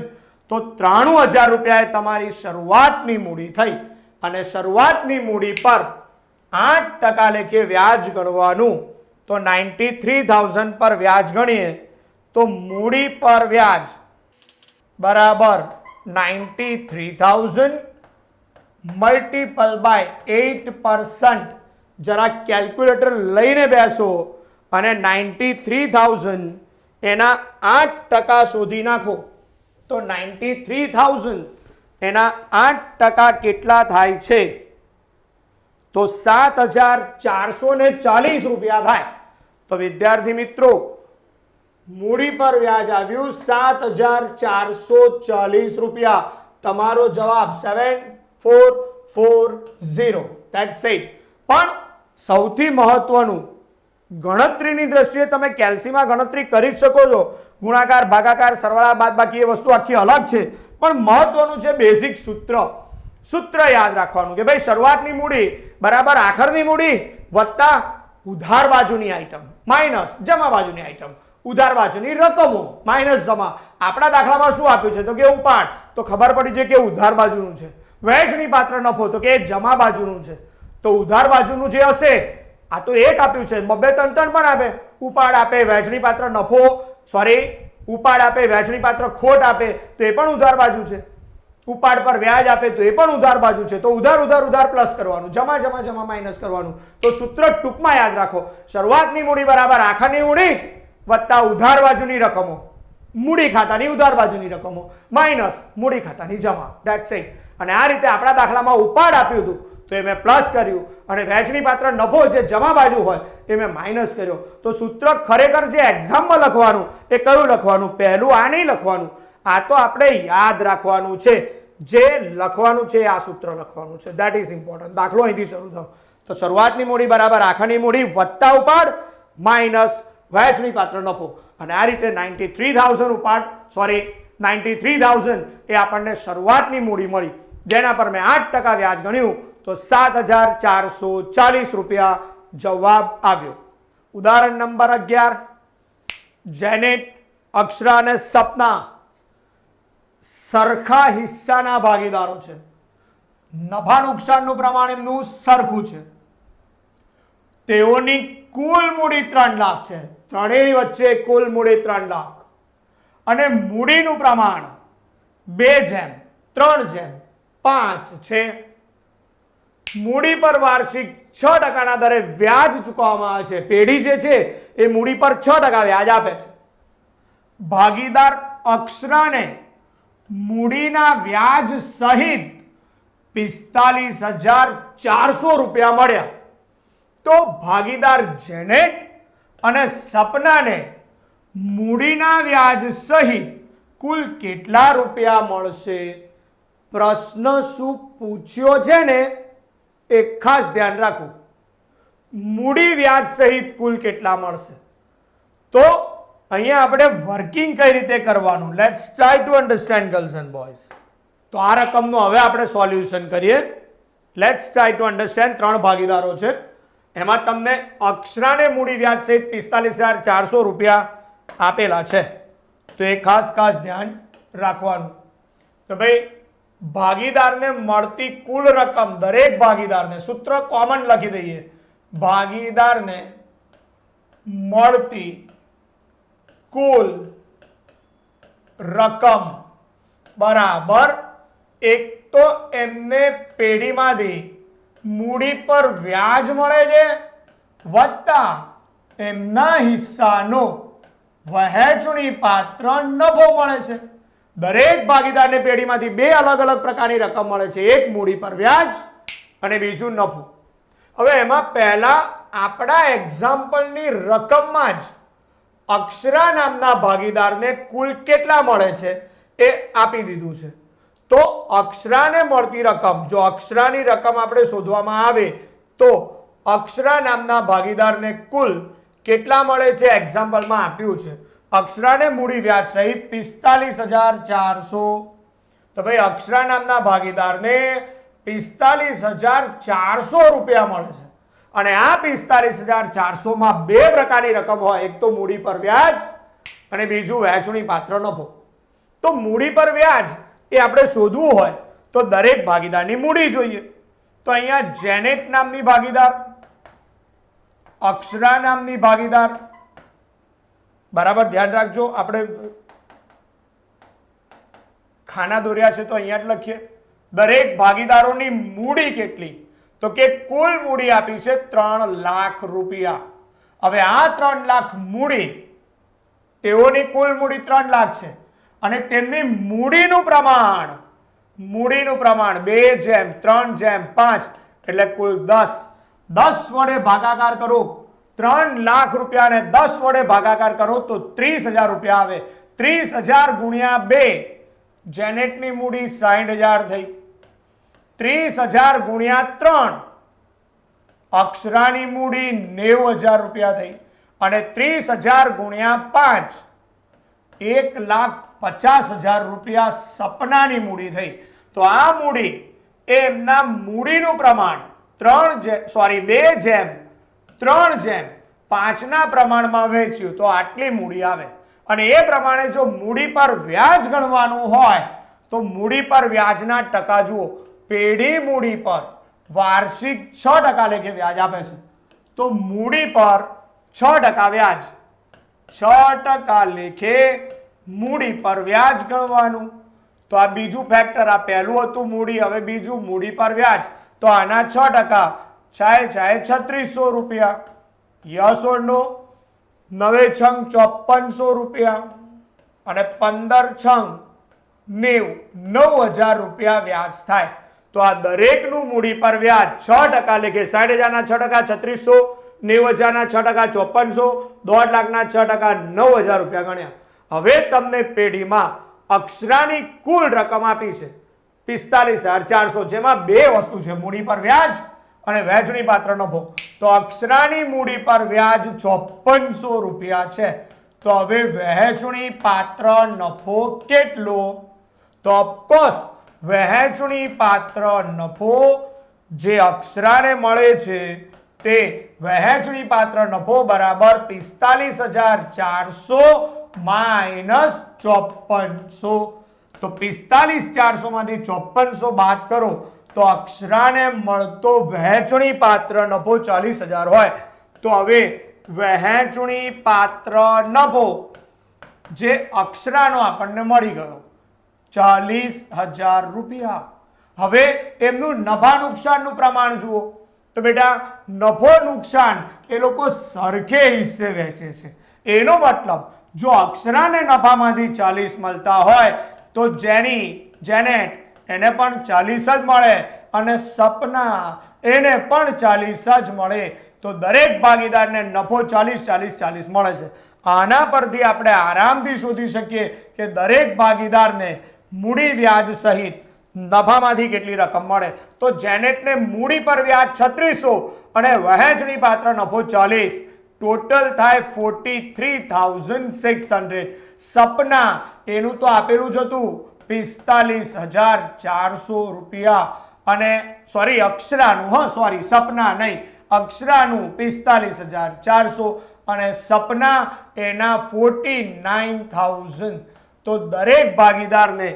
તો 93,000 રૂપિયા એ તમારી શરૂઆતની મૂડી થઈ અને શરૂઆતની મૂડી પર 8% લેખે વ્યાજ ગણવાનું. તો 93,000 પર વ્યાજ ગણીએ તો મૂડી પર વ્યાજ બરાબર 93,000 મલ્ટીપલ બાય 8%. જરા કેલ્ક્યુલેટર લઈને બેસો અને 93,000 એના 8% શોધી નાખો. તો 93,000 એના 8% કેટલા થાય છે? તો 7,440 રૂપિયા થાય. તો વિદ્યાર્થી મિત્રો મૂડી પર વ્યાજ આવ્યું 7,440 રૂપિયા. તમારો જવાબ 7440. That's it. પણ સૌથી મહત્વનું, ગણતરીની દ્રષ્ટિએ તમે કેલ્સીમાં ગણતરી કરી શકો છો. ગુણાકાર, ભાગાકાર, સરવાળા, બાદબાકી એ વસ્તુ આખી અલગ છે. પણ મહત્વનું છે બેઝિક સૂત્ર. સૂત્ર યાદ રાખવાનું કે ભાઈ શરૂઆતની મૂડી બરાબર આખરની મૂડી વત્તા ઉધાર બાજુની આઈટમ માઇનસ જમા બાજુની આઈટમ. ઉધાર બાજુની રકમો માઇનસ જમા. આપણા દાખલામાં શું આપ્યું છે? તો કે ઉપાડ. તો ખબર પડી છે કે ઉધાર બાજુનું છે. વહેંચણી પાત્ર નફો તો કે જમા બાજુનું છે. તો ઉધાર બાજુનું જે હશે આ તો એક આપ્યું છે, બબ્બે ત્રણ ત્રણ પણ આપે. ઉપાડ આપે, વહેંચણી પાત્ર નફો ઉપાડ આપે, વહેંચણી પાત્ર ખોટ આપે તો એ પણ ઉધાર બાજુ છે. ઉપાડ પર વ્યાજ આપે તો એ પણ ઉધાર બાજુ છે. તો ઉધાર ઉધાર ઉધાર પ્લસ કરવાનું, જમા જમા જમા માઇનસ કરવાનું. તો સૂત્ર ટૂંકમાં યાદ રાખો. શરૂઆતની મૂડી બરાબર આખાની મૂડી વત્તા ઉધાર બાજુની રકમો, મૂડી ખાતાની ઉધાર બાજુની રકમો માઇનસ મૂડી ખાતાની જમા. That's it. અને આ રીતે આપણા દાખલામાં ઉપાડ આપ્યું હતું તો એ મેં પ્લસ કર્યું અને વહેંચણી પાત્ર નફો જે જમા બાજુ હોય એ મેં માઇનસ કર્યો. તો સૂત્ર ખરેખર જે એક્ઝામમાં લખવાનું એ કયું લખવાનું? પહેલું આ નહીં લખવાનું, આ તો આપણે યાદ રાખવાનું છે. જે લખવાનું છે આ સૂત્ર લખવાનું છે. That is important. દાખલો અહીંથી શરૂ થયો. તો શરૂઆતની મૂડી બરાબર આખાની મૂડી વત્તા ઉપાડ માઇનસ વહેંચણી પાત્ર નફો. અને આ રીતે 93,000 એ આપણને શરૂઆતની મૂડી મળી, જેના પર મેં 8% વ્યાજ ગણ્યું તો 7,440 રૂપિયા જવાબ આવ્યો. ઉદાહરણ નંબર 11. જેનેટ, અક્ષરા અને સપના સરખા હિસ્સાના ભાગીદારો છે. નફા નુકસાનનું પ્રમાણ એમનું સરખું છે. તેઓની કુલ મૂડી 3 લાખ છે. ત્રણેય વચ્ચે કુલ મૂડી 3 લાખ અને મૂડીનું પ્રમાણ 2:3:5 છે. મૂડી પર વાર્ષિક 6% દરે વ્યાજ ચૂકવવામાં આવે છે. પેઢી જે છે એ મૂડી પર 6% વ્યાજ આપે છે. ભાગીદાર અક્ષરાને મૂડીના વ્યાજ સહિત 45,400 રૂપિયા મળ્યા. તો ભાગીદાર જેનેટ અને સપનાને મૂડીના વ્યાજ સહિત કુલ કેટલા રૂપિયા મળશે? પ્રશ્ન શું પૂછ્યો છે ને એ ખાસ ધ્યાન રાખો. મૂડી વ્યાજ સહિત કુલ કેટલા મળશે? તો અહીંયા આપણે વર્કિંગ કઈ રીતે કરવાનું? Let's try to understand girls and boys. તો આ રકમનું હવે આપણે સોલ્યુશન કરીએ. Let's try to understand. 3 ભાગીદારો છે, એમાં તમને અક્ષરાને મૂડી વ્યાજ સહિત 45,400 રૂપિયા આપેલા છે. તો એ ખાસ ધ્યાન રાખવાનું. તો ભાઈ ભાગીદારને મળતી કુલ રકમ, દરેક ભાગીદારને સૂત્ર કોમન લખી દઈએ. ભાગીદારને મળતી કુલ રકમ બરાબર એક તો એમને પેઢીમાંથી મૂડી પર વ્યાજ મળે છે વત્તા એમના હિસ્સાનો વહેંચણી પાત્ર નફો મળે છે. દરેક ભાગીદારને પેઢીમાંથી બે અલગ અલગ પ્રકારની રકમ મળે છે, એક મૂડી પર વ્યાજ અને બીજું નફો. હવે એમાં પહેલા આપણા એક્ઝામ્પલની રકમમાં જ અક્ષરા નામના ભાગીદારને કુલ કેટલા મળે છે એ આપી દીધું છે. તો અક્ષરાને મળતી રકમ, જો અક્ષરાની રકમ આપણે શોધવામાં આવે તો અક્ષરા નામના ભાગીદારને કુલ કેટલા મળે છે એક્ઝામ્પલમાં આપ્યું છે. અક્ષરાને મૂડી વ્યાજ સહિત 45,400. તો ભાઈ અક્ષરા નામના ભાગીદારને 45,400 રૂપિયા મળે છે. અને આ 45,400 માં બે પ્રકારની રકમ હોય, એક તો મૂડી પર વ્યાજ અને બીજું વહેંચણી પાત્ર નફો. તો મૂડી પર વ્યાજ એ આપણે શોધવું હોય તો દરેક ભાગીદારની મૂડી જોઈએ. તો અહીંયા જેનેટ નામની ભાગીદાર, અક્ષરા નામની ભાગીદાર, બરાબર ધ્યાન રાખજો, આપણે ખાના દોર્યા છે તો અહીંયા જ લખીએ. દરેક ભાગીદારોની મૂડી કેટલી? તો કે કુલ મૂડી આપી છે 3 લાખ રૂપિયા. હવે આ 3 લાખ મૂડી, તેઓની કુલ મૂડી 3 લાખ છે અને તેમની મૂડીનું પ્રમાણ 2:3:5 એટલે કુલ 10. 10 વડે ભાગાકાર કરો, 3 લાખ રૂપિયાને 10 વડે ભાગાકાર કરો તો 30,000 રૂપિયા આવે. 30,000 ગુણ્યા 2, જેનેટની મૂડી 60,000 થઈ. 30,000 ગુણ્યા 3, અક્ષરાની મૂડી 90,000 રૂપિયા થઈ. અને 30,000 ગુણ્યા 5, 1,50,000 રૂપિયા સપનાની મૂડી થઈ. તો આ મૂડી એ એમના મૂડીનું પ્રમાણ 2:3:5 ના પ્રમાણમાં વહેંચ્યું તો આટલી મૂડી આવે. અને એ પ્રમાણે જો મૂડી પર વ્યાજ ગણવાનું હોય તો મૂડી પર વ્યાજના ટકા જુઓ. પેઢી મૂડી પર વાર્ષિક 6% લેખે વ્યાજ આપે છે. તો મૂડી પર 6% વ્યાજ, 6% લેખે મૂડી પર વ્યાજ ગણવાનું. તો આ બીજું ફેક્ટર, આ પહેલું હતું મૂડી, હવે બીજું મૂડી પર વ્યાજ. તો આના 6% છાય 3600 રૂપિયા. યસ ઓર નો? 9 છંગ 5400 રૂપિયા અને 15 છંગ 9,000 રૂપિયા વ્યાજ થાય. તો આ દરેકનું મૂડી પર વ્યાજ 6% લેખે 60,000 ના 6% 3600, 90,000 ના 6% 5400, 1.5 લાખના 6% 9,000 રૂપિયા ગણ્યા. હવે તમને પેઢીમાં અક્ષરાની કુલ રકમ આપી છે 45,400, જેમાં બે વસ્તુ છે, મૂડી પર વ્યાજ અને વહેંચણી પાત્ર નફો. તો અક્ષરાની મૂડી પર વ્યાજ 5400 રૂપિયા છે. તો હવે વહેંચણી પાત્ર નફો કેટલો? તો ઓફકોર્સ વહેંચણી પાત્ર નફો જે અક્ષરાને મળે છે તે વહેંચણી પાત્ર નફો બરાબર 45,400 માઇનસ 5400. તો 45,400 માંથી 5400 બાદ કરો તો અક્ષરાને મળતો વહેંચણી પાત્ર નફો 40,000 હોય. તો હવે વહેંચણી પાત્ર નફો જે અક્ષરાનો આપણને મળી ગયો 40,000 રૂપિયા. હવે એમનું નફા નુકસાનનું પ્રમાણ જુઓ. તો બેટા નફો નુકસાન એ લોકો સરખે હિસ્સે વહેંચે છે. એનો મતલબ જો અક્ષરાને નફામાંથી 40 મળતા હોય તો જેનેટ એને પણ 40 જ મળે અને સપના એને પણ 40 જ મળે. તો દરેક ભાગીદારને નફો 40 મળે છે. આના પરથી આપણે આરામથી શોધી શકીએ કે દરેક ભાગીદારને મૂડી વ્યાજ સહિત નફામાંથી કેટલી રકમ મળે. તો જેનેટને મૂડી પર વ્યાજ 3600 અને વહેંચણી પાત્ર નફો 40, ટોટલ થાય 43,600. સપના એનું તો આપેલું જ હતું 45,400 રૂપિયા અને સપના નહીં, અક્ષરાનું 45,400 અને સપના એના 49,000. તો દરેક ભાગીદારને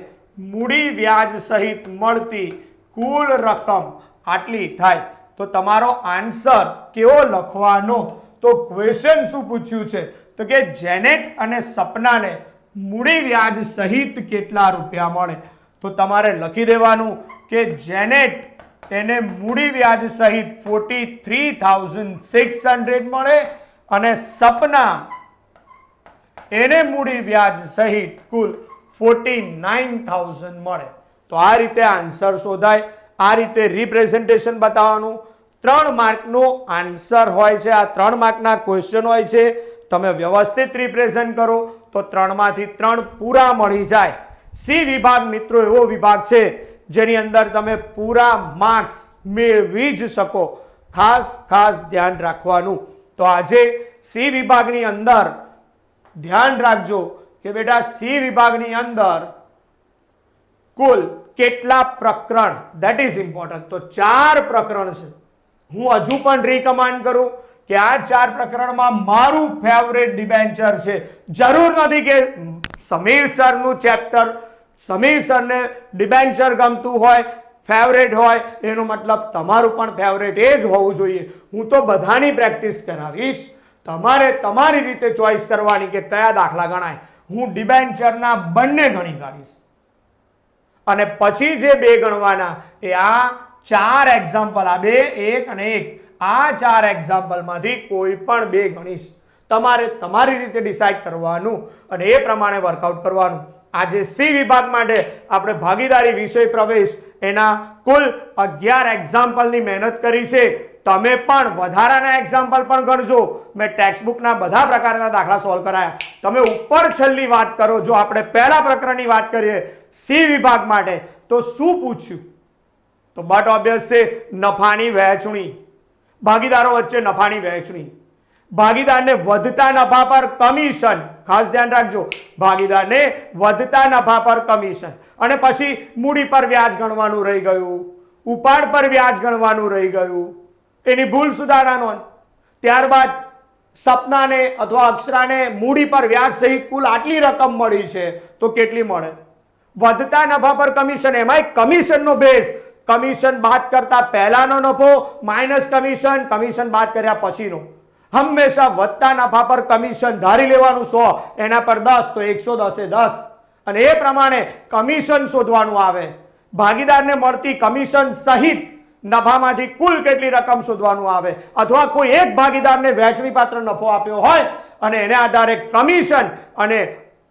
મૂડી વ્યાજ સહિત મળતી કુલ રકમ આટલી થાય. તો તમારો આન્સર કેવો લખવાનો? તો ક્વેશ્ચન શું પૂછ્યું છે? તો કે જેનેટ અને સપનાને મૂડી વ્યાજ સહિત કેટલા રૂપિયા મળે? તો તમારે લખી દેવાનું કે જેનેટ એને મૂડી વ્યાજ સહિત 43,600 મળે અને સપના એને મૂડી વ્યાજ સહિત કુલ 49,000 મળે. તો આ રીતે આન્સર શોધાય. આ રીતે રિપ્રેઝન્ટેશન બતાવવાનું. 3 માર્કનો આન્સર હોય છે. આ 3 માર્કના ક્વેશ્ચન હોય છે. તમે વ્યવસ્થિત રિપ્રેઝન્ટ કરો તો 3 માંથી 3 પૂરા મળી જાય. સી વિભાગ મિત્રો એવો વિભાગ છે જેની અંદર તમે પૂરા માર્ક્સ મેળવી જ શકો. ખાસ ધ્યાન રાખવાનું. તો આજે સી વિભાગની અંદર ધ્યાન રાખજો કે બેટા સી વિભાગની અંદર કુલ કેટલા પ્રકરણ, ધેટ ઇઝ ઇમ્પોર્ટન્ટ. તો 4 પ્રકરણ છે. હું હજુ પણ રીકમાન્ડ કરું કે આ 4 પ્રકરણમાં મારું ફેવરેટ ડિબેન્ચર છે. જરૂર નથી કે સમીર સરનું ચેપ્ટર, સમીર સરને ડિબેન્ચર ગમતું હોય, ફેવરેટ હોય, એનો મતલબ તમારું પણ ફેવરેટ એ જ હોવું જોઈએ. હું તો બધાની પ્રેક્ટિસ કરાવીશ. તમારે તમારી રીતે ચોઈસ કરવાની કે કયા દાખલા ગણાય. હું ડિબેન્ચરના બંને ગણી કાઢીશ અને પછી જે 2 ગણવાના એ આ 4 એક્ઝામ્પલ, આ 2, 1 અને 1, આ 4 એક્ઝામ્પલમાંથી કોઈ પણ 2 ગણીશ. તમારે તમારી રીતે ડિસાઈડ કરવાનું અને એ પ્રમાણે વર્કઆઉટ કરવાનું. આજે સી વિભાગ માટે આપણે ભાગીદારી વિષય પ્રવેશ એના કુલ 11 એક્ઝામ્પલની મહેનત કરી છે. તમે પણ વધારાના એક્ઝામ્પલ પણ ગણજો. મેં ટેક્સ્ટબુકના બધા પ્રકારના દાખલા સોલ્વ કરાયા. તમે ઉપર છેલ્લી વાત કરો. જો આપણે પહેલા પ્રકરણની વાત કરીએ સી વિભાગ માટે તો શું પૂછ્યું? તો બટ ઓબ્વિયસ છે નફાની વહેંચણી, ભાગીદારો વચ્ચે નફાની વહેંચણી, ભાગીદારને વધતા નફા પર કમિશન. ખાસ ધ્યાન રાખજો, ભાગીદારને વધતા નફા પર કમિશન. અને પછી મૂડી પર વ્યાજ ગણવાનું રહી ગયું, ઉપાડ પર વ્યાજ ગણવાનું રહી ગયું, એની ભૂલ સુધારણા નોંધ. ત્યારબાદ સપનાને અથવા અક્ષરાને મૂડી પર વ્યાજ સહિત કુલ આટલી રકમ મળી છે તો કેટલી મળે? વધતા નફા પર કમિશન, એમાં કમિશનનો બેઝ, કમિશન બાદ કરતા પહેલાનો નફો માઇનસ કમિશન, કમિશન બાદ કર્યા પછીનો. હંમેશા વધતા નફા પર કમિશન ધારી લેવાનું 100, એના પર 10 તો 110 એ 10 અને એ પ્રમાણે કમિશન શોધવાનું આવે. ભાગીદારને મળતી કમિશન સહિત નફામાંથી કુલ કેટલી રકમ શોધવાનું આવે. અથવા કોઈ એક ભાગીદારને વહેંચણી પાત્ર નફો આપ્યો હોય અને એને આધારે કમિશન અને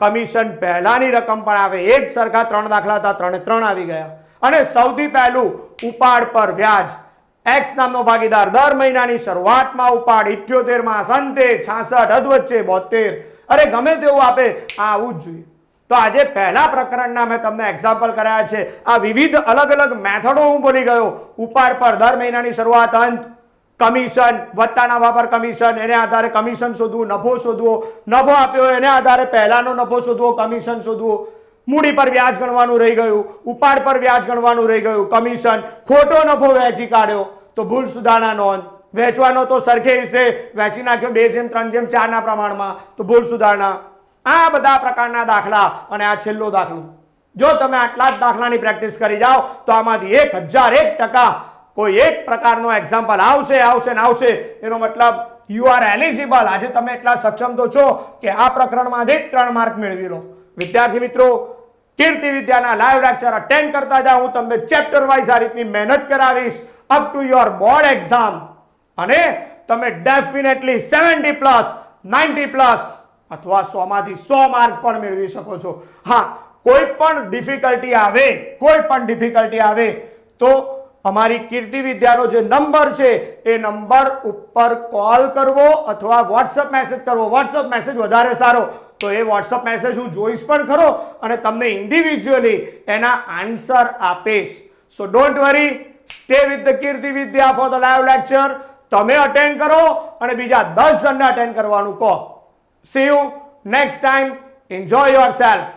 કમિશન પહેલાની રકમ પણ આવે. એક સરખા 3 દાખલા હતા, 3 આવી ગયા. અને સૌથી પહેલું ઉપાડ પર વ્યાજ. એક્સ નામનો ભાગીદાર દર મહિનાની શરૂઆતમાં ઉપાડ 78 માસ અંતે 66 અધવચ્ચે 72, અરે ગમે તેવું આપે, આ આવું જ જોઈએ. તો આજે પહેલા પ્રકરણના મેં તમને એક્ઝામ્પલ કરાયા છે. આ વિવિધ અલગ અલગ મેથડો હું બોલી ગયો. ઉપાડ પર દર મહિનાની શરૂઆત અંત, કમિશન, વધતા નફા પર કમિશન, એને આધારે કમિશન શોધવું, નફો શોધવો, નફો આપ્યો એને આધારે પહેલાનો નફો શોધવો, કમિશન શોધવો, મૂડી પર વ્યાજ ગણવાનું રહી ગયું, ઉપાડ પર વ્યાજ ગણવાનું રહી ગયું, કમિશન, ખોટો નફો વહેંચી કાઢ્યો તો ભૂલ સુધારણા નોંધ, વેચવાનો તો સરખે હિસ્સે વહેંચી નાખ્યો 2:3:4 ના પ્રમાણમાં તો ભૂલ સુધારણા. આ બધા પ્રકારના દાખલા અને આ છેલ્લો દાખલો. જો તમે આટલા જ દાખલાની પ્રેક્ટિસ કરી જાઓ તો આમાંથી 1001% કોઈ એક પ્રકારનો એક્ઝામ્પલ આવશે. એનો મતલબ યુ આર એલિજિબલ. આજે તમે એટલા સક્ષમ તો છો કે આ પ્રકરણમાંથી 3 માર્ક મેળવી લો. વિદ્યાર્થી મિત્રો, કીર્તિ વિદ્યાના લાઈવ લેક્ચર અટેન્ડ કરતા જાઓ. હું તમને ચેપ્ટર વાઇઝ આ રીતની મહેનત કરાવીશ up to your board exam અને તમે ડેફિનેટલી 70+, 90+ અથવા 100માંથી 100 માર્ક પણ મેળવી શકો છો. હા, કોઈ પણ ડિફિકલ્ટી આવે તો અમારી કીર્તિ વિદ્યાનો જે નંબર છે એ નંબર ઉપર કોલ કરવો અથવા વોટ્સઅપ મેસેજ કરવો. વોટ્સઅપ મેસેજ વધારે સારો, તો એ વોટ્સઅપ મેસેજ હું જોઈશ પણ ખરો અને તમને ઇન્ડિવિજ્યુઅલી એના આન્સર આપીશ. સો don't worry, stay with the Kirti Vidya for the live lecture. તમે અટેન્ડ કરો અને બીજા 10 જણને અટેન્ડ કરવાનું કહો. See you next time. Enjoy yourself.